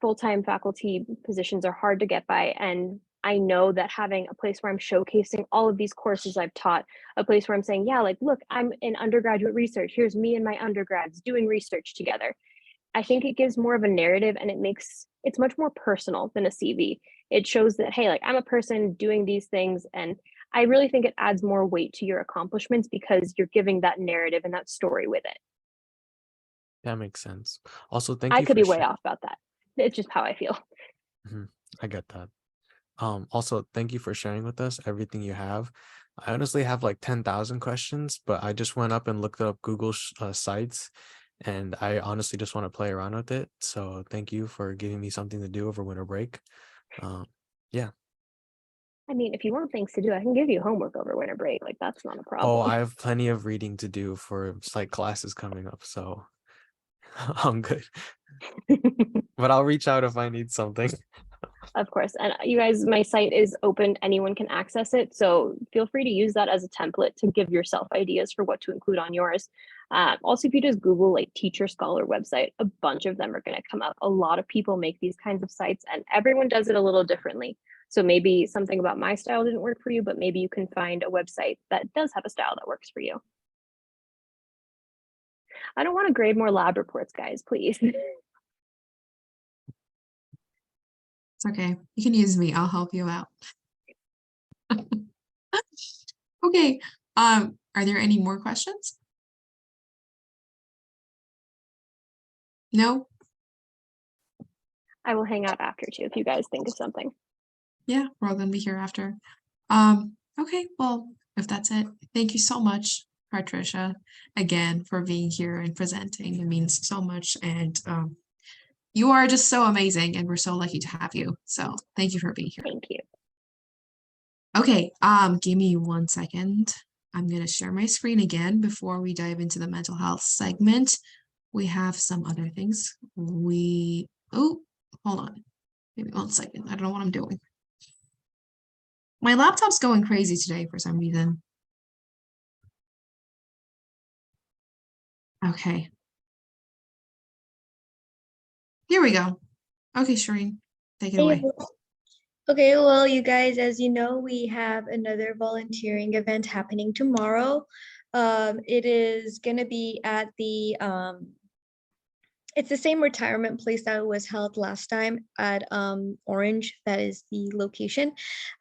full-time faculty positions are hard to get by. And I know that having a place where I'm showcasing all of these courses I've taught, a place where I'm saying, yeah, like, look, I'm in undergraduate research. Here's me and my undergrads doing research together. I think it gives more of a narrative, and it's much more personal than a CV. It shows that, hey, like, I'm a person doing these things. And I really think it adds more weight to your accomplishments because you're giving that narrative and that story with it. That makes sense. Also, thank I you could for be way off about that. It's just how I feel. I get that. Also, thank you for sharing with us everything you have. I honestly have like 10,000 questions, but I just went up and looked up Google sites, and I honestly just want to play around with it. So thank you for giving me something to do over winter break. Yeah. I mean, if you want things to do, I can give you homework over winter break. Like, that's not a Oh, problem. I have plenty of reading to do for psych classes coming up, so I'm good. But I'll reach out if I need something. Of course. And you guys, my site is open. Anyone can access it. So feel free to use that as a template to give yourself ideas for what to include on yours. Also, if you just Google like teacher scholar website, a bunch of them are going to come up. A lot of people make these kinds of sites and everyone does it a little differently. So maybe something about my style didn't work for you, but maybe you can find a website that does have a style that works for you. I don't want to grade more lab reports, guys, please. It's okay. You can use me. I'll help you out. Okay. Are there any more questions? No? I will hang out after too if you guys think of something. Yeah, we're all gonna be here after. Okay, well, if that's it, thank you so much, Hartrisha, again for being here and presenting. It means so much, and you are just so amazing, and we're so lucky to have you. So thank you for being here. Thank you. Okay, give me 1 second. I'm gonna share my screen again before we dive into the mental health segment. We have some other things. Oh, hold on. Maybe 1 second. I don't know what I'm doing. My laptop's going crazy today for some reason. Okay. Here we go. Okay, Shireen, take it away. Okay, well, you guys, as you know, we have another volunteering event happening tomorrow. It is going to be at the it's the same retirement place that was held last time at Orange. That is the location.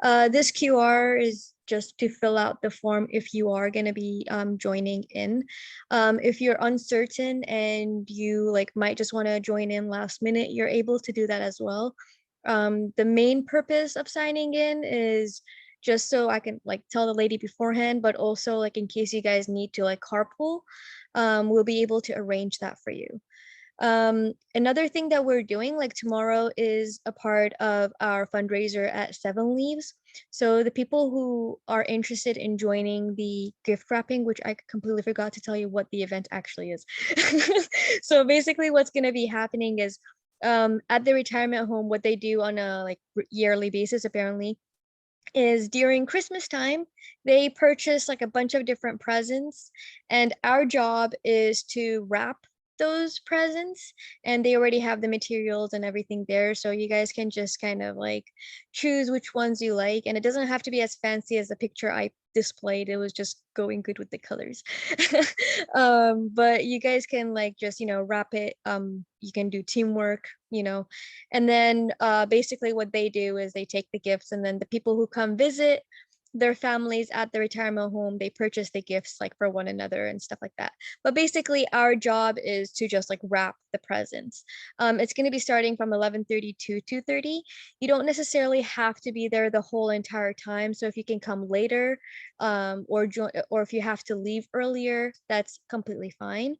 This QR is just to fill out the form if you are going to be joining in. If you're uncertain and you might just want to join in last minute, you're able to do that as well. The main purpose of signing in is just so I can tell the lady beforehand, but also in case you guys need to carpool, we'll be able to arrange that for you. Another thing that we're doing tomorrow is a part of our fundraiser at Seven Leaves. So the people who are interested in joining the gift wrapping, which I completely forgot to tell you what the event actually is. So basically what's going to be happening is at the retirement home, what they do on a yearly basis apparently is during Christmas time, they purchase a bunch of different presents, and our job is to wrap those presents, and they already have the materials and everything there, so you guys can just kind of choose which ones you like, and it doesn't have to be as fancy as the picture I displayed. It was just going good with the colors. But you guys can just wrap it. You can do teamwork, and then basically what they do is they take the gifts, and then the people who come visit their families at the retirement home, they purchase the gifts for one another and stuff like that. But basically our job is to just wrap the presents. It's going to be starting from 11:30 to 2:30. You don't necessarily have to be there the whole entire time. So if you can come later, or if you have to leave earlier, that's completely fine.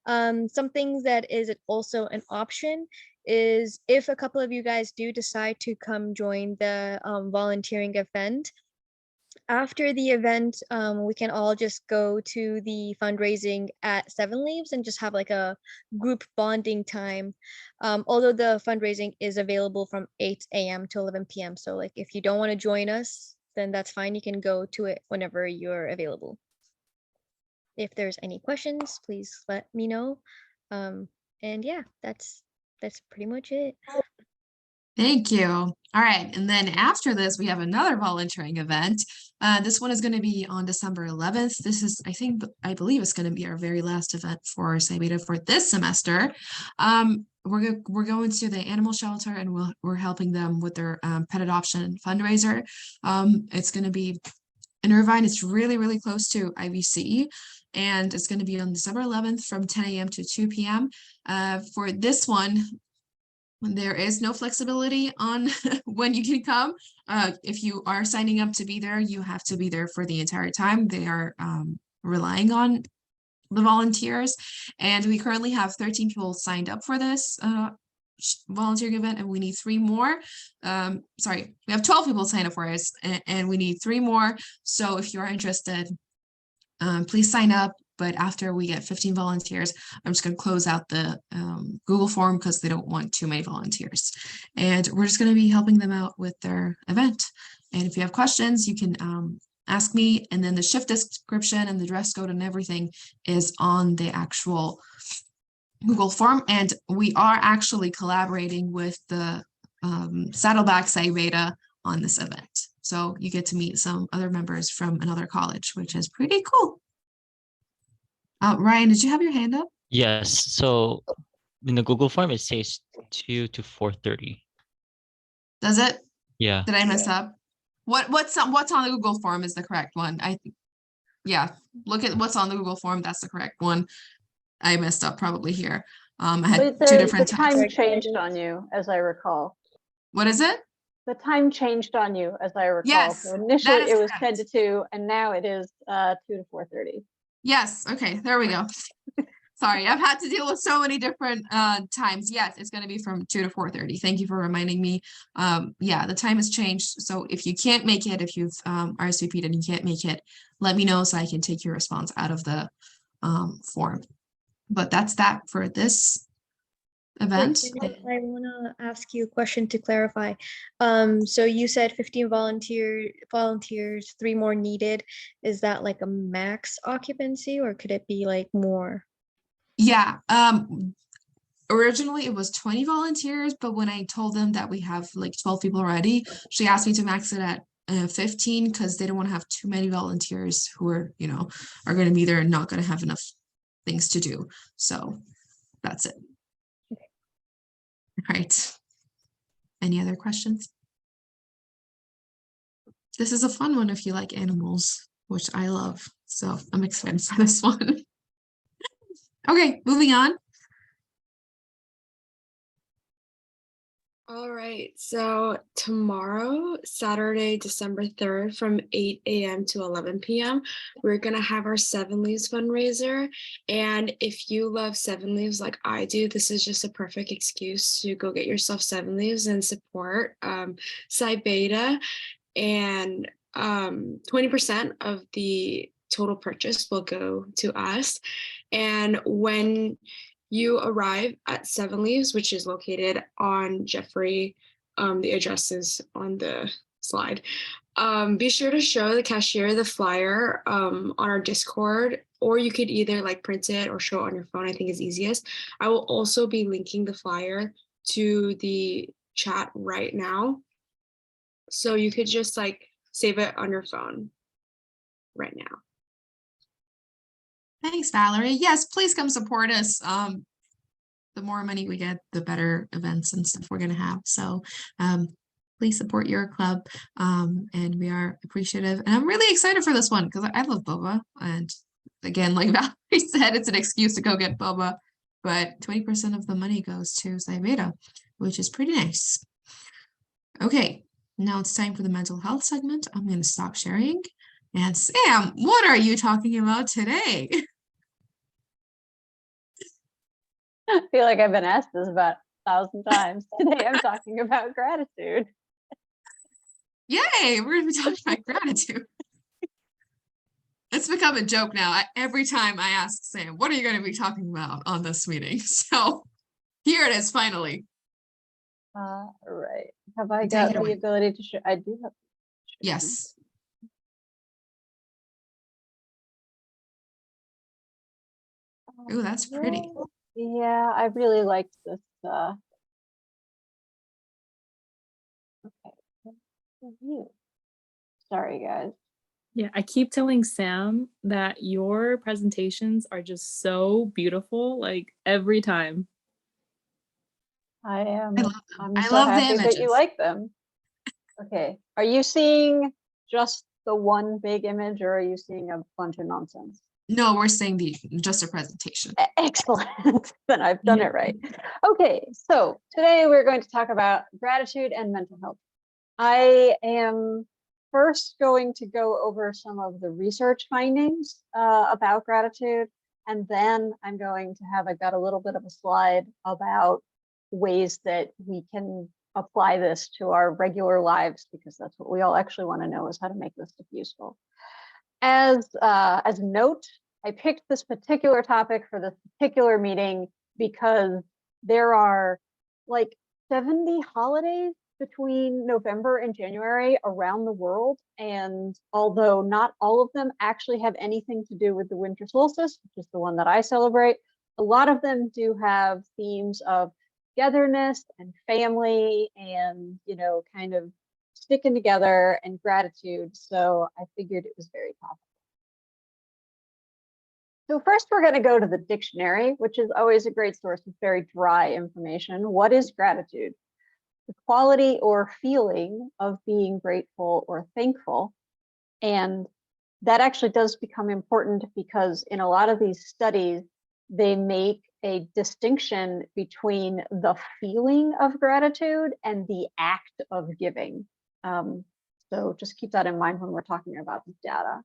Something that is also an option is if a couple of you guys do decide to come join the volunteering event, after the event, we can all just go to the fundraising at Seven Leaves and just have a group bonding time. Although the fundraising is available from 8 a.m. to 11 p.m. So if you don't want to join us, then that's fine. You can go to it whenever you're available. If there's any questions, please let me know. And yeah, that's pretty much it. Thank you. All right. And then after this, we have another volunteering event. This one is going to be on December 11th. This is, I believe it's going to be our very last event for Psi Beta for this semester. We're going to the animal shelter, and we're helping them with their pet adoption fundraiser. It's going to be in Irvine. It's really, really close to IVC. And it's going to be on December 11th from 10 a.m. to 2 p.m. For this one, there is no flexibility on when you can come. If you are signing up to be there, you have to be there for the entire time. They are relying on the volunteers, and we currently have 13 people signed up for this volunteering event, and we need 3 more. Sorry, we have 12 people sign up for us, and we need 3 more. So if you are interested, please sign up. But after we get 15 volunteers, I'm just going to close out the Google form because they don't want too many volunteers. And we're just going to be helping them out with their event. And if you have questions, you can ask me. And then the shift description and the dress code and everything is on the actual Google form. And we are actually collaborating with the Saddleback Psi Beta on this event. So you get to meet some other members from another college, which is pretty cool. Ryan, did you have your hand up? Yes. So in the Google form, it says 2 to 4:30. Does it? Yeah. Did I mess up? What's on the Google form is the correct one. Yeah, look at what's on the Google form. That's the correct one. I messed up probably here. I had Wait, 2 the different time times. changed on you, as I recall. What is it? The time changed on you, as I recall. Yes, So that initially is it was correct. 10 to 2, and now it is 2 to 4:30. Yes. Okay, there we go. Sorry, I've had to deal with so many different times. Yes, it's going to be from 2 to 4:30. Thank you for reminding me. Yeah, the time has changed. So if you can't make it, if you've RSVP'd and you can't make it, let me know so I can take your response out of the form. But that's that for this event. I want to ask you a question to clarify. So you said 15 volunteers, 3 more needed. Is that like a max occupancy, or could it be like more? Yeah. Originally it was 20 volunteers, but when I told them that we have like 12 people already, she asked me to max it at 15 because they don't want to have too many volunteers who are, are going to be there and not going to have enough things to do. So that's it. All right. Any other questions? This is a fun one if you like animals, which I love. So I'm excited for this one. Okay, moving on. All right, so tomorrow, Saturday, December 3rd, from 8 a.m. to 11 p.m., we're gonna have our 7 Leaves fundraiser. And if you love 7 Leaves like I do, this is just a perfect excuse to go get yourself 7 Leaves and support Psi Beta. And 20% of the total purchase will go to us. And when you arrive at 7 Leaves, which is located on Jeffrey, the address is on the slide. Be sure to show the cashier the flyer on our Discord, or you could either like print it or show it on your phone. I think is easiest. I will also be linking the flyer to the chat right now. So you could just like save it on your phone right now. Thanks, Valerie. Yes, please come support us. The more money we get, the better events and stuff we're going to have. So please support your club. And we are appreciative. And I'm really excited for this one because I love boba. And again, like Valerie said, it's an excuse to go get boba. But 20% of the money goes to Psi Beta, which is pretty nice. Okay, now it's time for the mental health segment. I'm going to stop sharing. And Sam, what are you talking about today? I feel like I've been asked this about 1,000 times. Today I'm talking about gratitude. Yay, we're going to be talking about gratitude. It's become a joke now. Every time I ask Sam, what are you going to be talking about on this meeting? So here it is, finally. Right. Have I got the ability to share? I do have. Yes. Oh, that's pretty. Yeah, I really liked this. Okay. Review. Sorry, guys. Yeah, I keep telling Sam that your presentations are just so beautiful, like every time. I am. I'm I so love the happy that you images. like them. Okay. Are you seeing just the one big image, or are you seeing a bunch of nonsense? No, we're saying just a presentation. Excellent. Then I've done it right. Okay, so today we're going to talk about gratitude and mental health. I am first going to go over some of the research findings about gratitude, and then I'm going to have, I've got a little bit of a slide about ways that we can apply this to our regular lives, because that's what we all actually want to know, is how to make this stuff useful. As a note, I picked this particular topic for this particular meeting because there are like 70 holidays between November and January around the world. And although not all of them actually have anything to do with the winter solstice, which is the one that I celebrate, a lot of them do have themes of togetherness and family and, you know, kind of sticking together and gratitude. So I figured it was very topical. So first we're going to go to the dictionary, which is always a great source of very dry information. What is gratitude? The quality or feeling of being grateful or thankful. And that actually does become important because in a lot of these studies, they make a distinction between the feeling of gratitude and the act of giving. So just keep that in mind when we're talking about this data.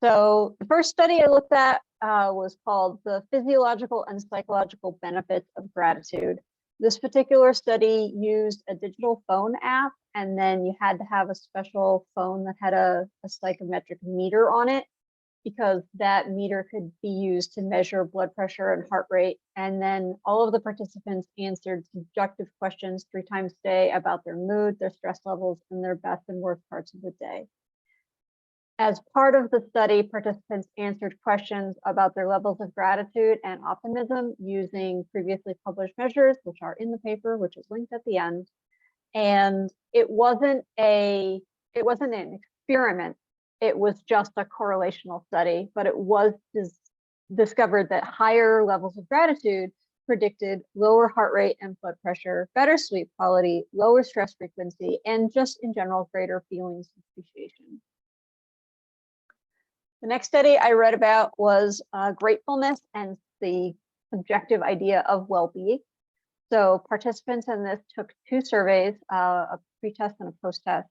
So the first study I looked at was called The Physiological and Psychological Benefits of Gratitude. This particular study used a digital phone app, and then you had to have a special phone that had a psychometric meter on it, because that meter could be used to measure blood pressure and heart rate. And then all of the participants answered subjective questions 3 times a day about their mood, their stress levels, and their best and worst parts of the day. As part of the study, participants answered questions about their levels of gratitude and optimism using previously published measures, which are in the paper, which is linked at the end. And it wasn't an experiment. It was just a correlational study, but it was discovered that higher levels of gratitude predicted lower heart rate and blood pressure, better sleep quality, lower stress frequency, and just in general, greater feelings of appreciation. The next study I read about was gratefulness and the subjective idea of well-being. So participants in this took 2 surveys, a pre-test and a post-test.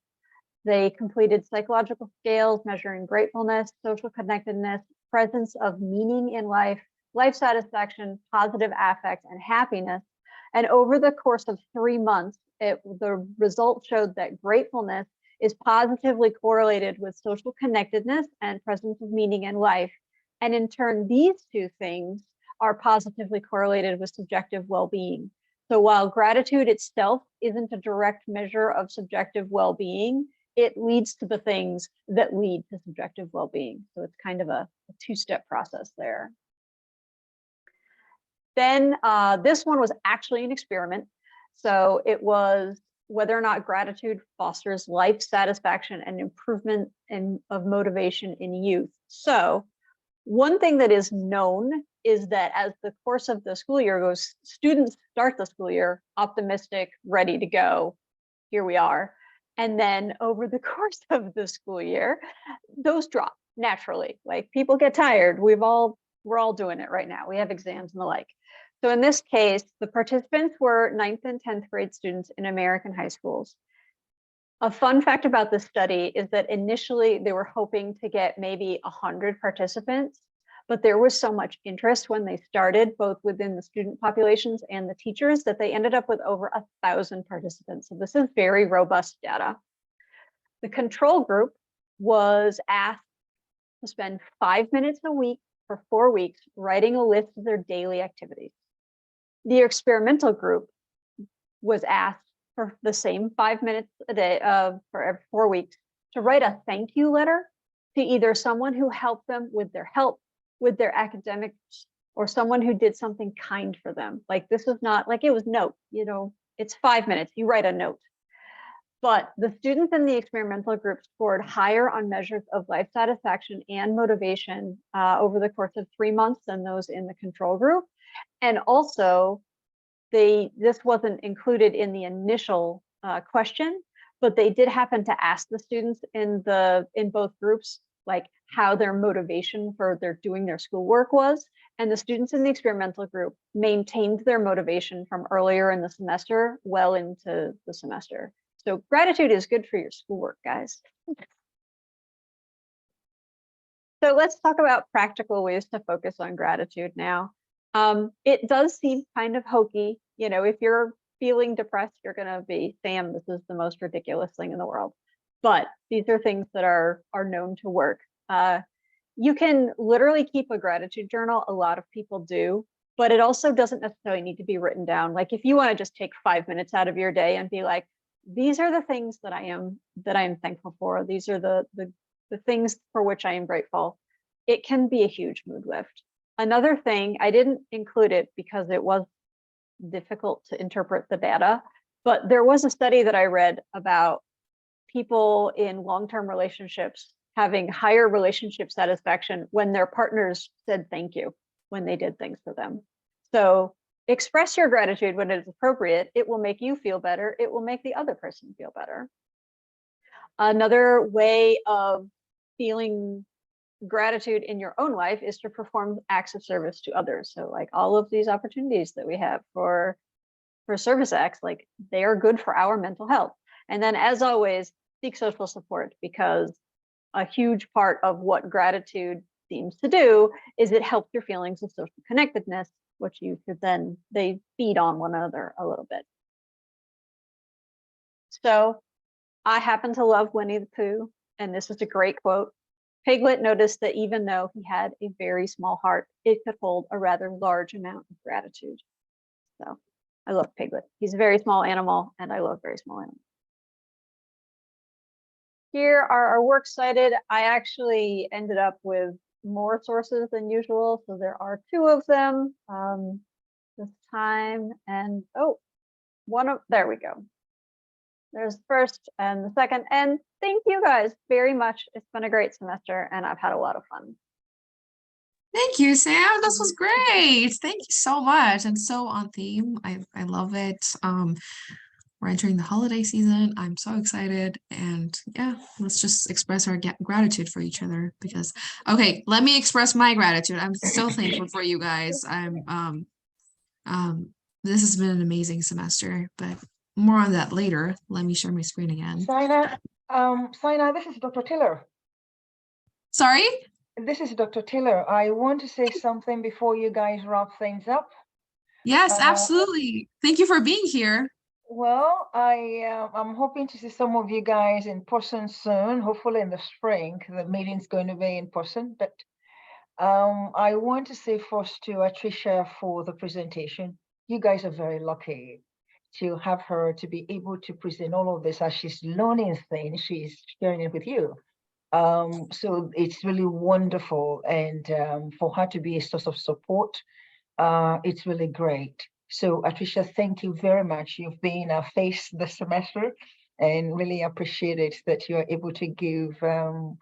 They completed psychological scales measuring gratefulness, social connectedness, presence of meaning in life, life satisfaction, positive affect, and happiness. And over the course of 3 months, the results showed that gratefulness is positively correlated with social connectedness and presence of meaning in life. And in turn, these 2 things are positively correlated with subjective well-being. So while gratitude itself isn't a direct measure of subjective well-being, it leads to the things that lead to subjective well-being. So it's kind of a 2-step process there. Then this one was actually an experiment. So it was whether or not gratitude fosters life satisfaction and improvement of motivation in youth. So one thing that is known is that as the course of the school year goes, students start the school year optimistic, ready to go. Here we are. And then over the course of the school year, those drop naturally. Like people get tired. We're all doing it right now. We have exams and the like. So in this case, the participants were 9th and 10th grade students in American high schools. A fun fact about this study is that initially they were hoping to get maybe 100 participants, but there was so much interest when they started, both within the student populations and the teachers, that they ended up with over 1,000 participants. So this is very robust data. The control group was asked to spend 5 minutes a week for 4 weeks writing a list of their daily activities. The experimental group was asked for the same 5 minutes a day for every 4 weeks to write a thank you letter to either someone who helped them with their help, with their academics, or someone who did something kind for them. Like this was not like it was note, you know, it's 5 minutes, you write a note. But the students in the experimental group scored higher on measures of life satisfaction and motivation over the course of 3 months than those in the control group. And also, this wasn't included in the initial question, but they did happen to ask the students in both groups like how their motivation for doing their schoolwork was. And the students in the experimental group maintained their motivation from earlier in the semester well into the semester. So gratitude is good for your schoolwork, guys. So let's talk about practical ways to focus on gratitude now. It does seem kind of hokey. You know, if you're feeling depressed, you're going to be, Sam, this is the most ridiculous thing in the world. But these are things that are known to work. You can literally keep a gratitude journal. A lot of people do, but it also doesn't necessarily need to be written down. Like if you want to just take 5 minutes out of your day and be like, these are the things that I am thankful for. These are the things for which I am grateful. It can be a huge mood lift. Another thing, I didn't include it because it was difficult to interpret the data, but there was a study that I read about people in long-term relationships having higher relationship satisfaction when their partners said thank you when they did things for them. So express your gratitude when it is appropriate. It will make you feel better. It will make the other person feel better. Another way of feeling gratitude in your own life is to perform acts of service to others. So like all of these opportunities that we have for service acts, like they are good for our mental health. And then as always, seek social support, because a huge part of what gratitude seems to do is it helps your feelings of social connectedness, which you could then, they feed on one another a little bit. So I happen to love Winnie the Pooh, and this is a great quote. Piglet noticed that even though he had a very small heart, it could hold a rather large amount of gratitude. So I love Piglet. He's a very small animal, and I love very small animals. Here are our works cited. I actually ended up with more sources than usual, so there are 2 of them this time. And there we go. There's the first and the second. And thank you guys very much. It's been a great semester, and I've had a lot of fun. Thank you, Sam. This was great. Thank you so much. And so on theme. I love it. We're entering the holiday season. I'm so excited. And yeah, let's just express our gratitude for each other because, okay, let me express my gratitude. I'm so thankful for you guys. This has been an amazing semester, but more on that later. Let me share my screen again. Sina, this is Dr. Tiller. Sorry? This is Dr. Tiller. I want to say something before you guys wrap things up. Yes, absolutely. Thank you for being here. Well, I'm hoping to see some of you guys in person soon, hopefully in the spring. The meeting's going to be in person, but I want to say first to Hartrisha for the presentation. You guys are very lucky to have her to be able to present all of this as she's learning things, she's sharing it with you. So it's really wonderful, and for her to be a source of support, it's really great. So Hartrisha, thank you very much. You've been our face this semester, and really appreciate it that you're able to give them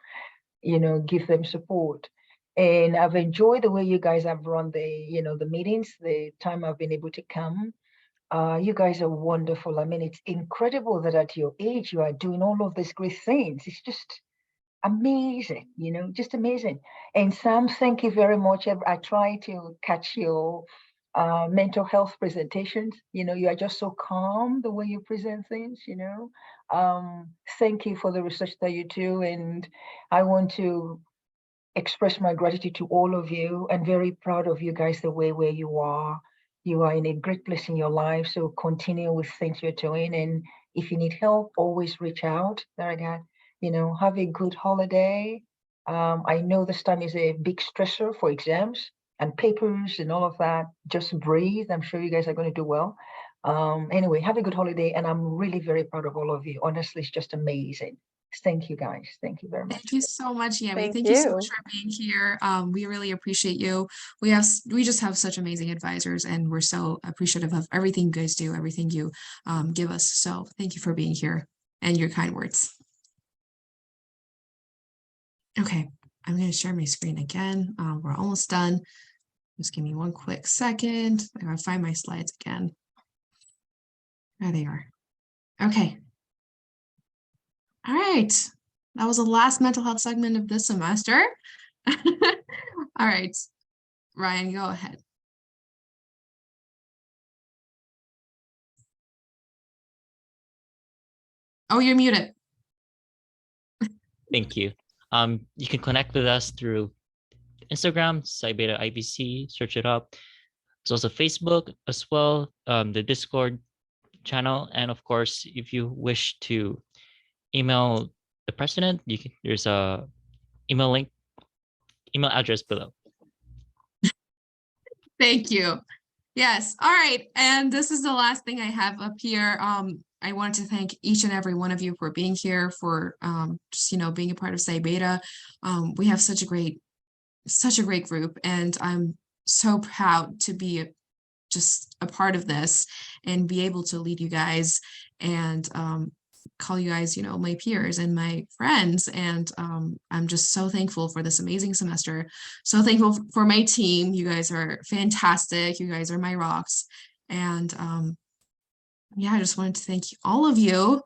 support. And I've enjoyed the way you guys have run the meetings, the time I've been able to come. You guys are wonderful. I mean, it's incredible that at your age you are doing all of these great things. It's just amazing, just amazing. And Sam, thank you very much. I try to catch your mental health presentations. You are just so calm the way you present things. Thank you for the research that you do, and I want to express my gratitude to all of you, and very proud of you guys the way where you are. You are in a great place in your life, so continue with things you're doing, and if you need help, always reach out. Have a good holiday. I know this time is a big stressor for exams and papers and all of that. Just breathe. I'm sure you guys are going to do well. Anyway, have a good holiday, and I'm really very proud of all of you. Honestly, it's just amazing. Thank you, guys. Thank you very much. Thank you so much, Yami. Thank You so you. much for being here. We really appreciate you. We just have such amazing advisors, and we're so appreciative of everything you guys do, everything you give us. So thank you for being here and your kind words. Okay, I'm going to share my screen again. We're almost done. Just give me one quick second. I gotta find my slides again. There they are. Okay. All right. That was the last mental health segment of this semester. All right. Ryan, go ahead. Oh, you're muted. Thank you. You can connect with us through Instagram, Psi Beta IVC, search it up. There's also Facebook as well, the Discord channel, and of course, if you wish to email the president, you can. There's a email address below. Thank you. Yes. All right. And this is the last thing I have up here. I want to thank each and every one of you for being here, for just, you know, being a part of Psi Beta. We have such a great group, and I'm so proud to be just a part of this and be able to lead you guys and call you guys, you know, my peers and my friends. And I'm just so thankful for this amazing semester. So thankful for my team. You guys are fantastic. You guys are my rocks. And yeah, I just wanted to thank all of you.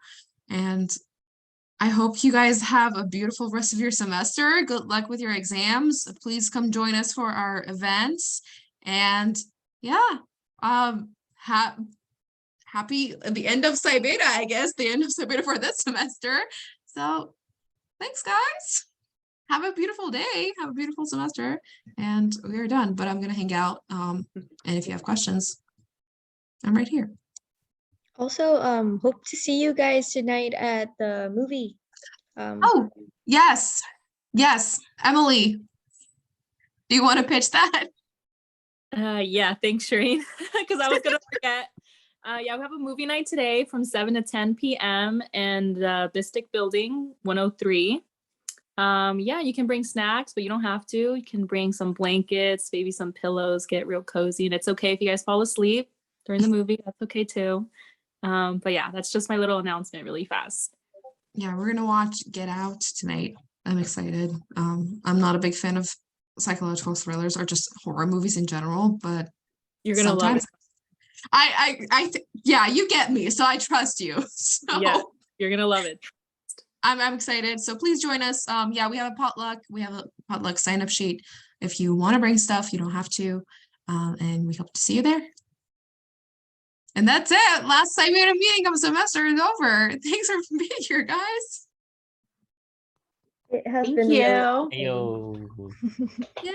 And I hope you guys have a beautiful rest of your semester. Good luck with your exams. Please come join us for our events. And yeah, happy at the end of Psi Beta, I guess, the end of Psi Beta for this semester. So thanks, guys. Have a beautiful day. Have a beautiful semester. And we are done, but I'm going to hang out. And if you have questions, I'm right here. Also, hope to see you guys tonight at the movie. Oh, yes. Yes. Emily, do you want to pitch that? Yeah, thanks, Shireen, because I was gonna forget. Yeah, we have a movie night today from 7 to 10 p.m. in the Bistic Building 103. Yeah, you can bring snacks, but you don't have to. You can bring some blankets, maybe some pillows, get real cozy. And it's okay if you guys fall asleep during the movie. That's okay too. But yeah, that's just my little announcement really fast. Yeah, we're gonna watch Get Out tonight. I'm excited. I'm not a big fan of psychological thrillers or just horror movies in general, but You're gonna love it. Yeah, you get me, so I trust you. So Yeah, you're gonna love it. I'm excited. So please join us. Yeah, we have a potluck. We have a potluck sign-up sheet. If you want to bring stuff, you don't have to. And we hope to see you there. And that's it. Last Psi Beta meeting of the semester is over. Thanks for being here, guys. It has Thank been you. really Ayo. Yay.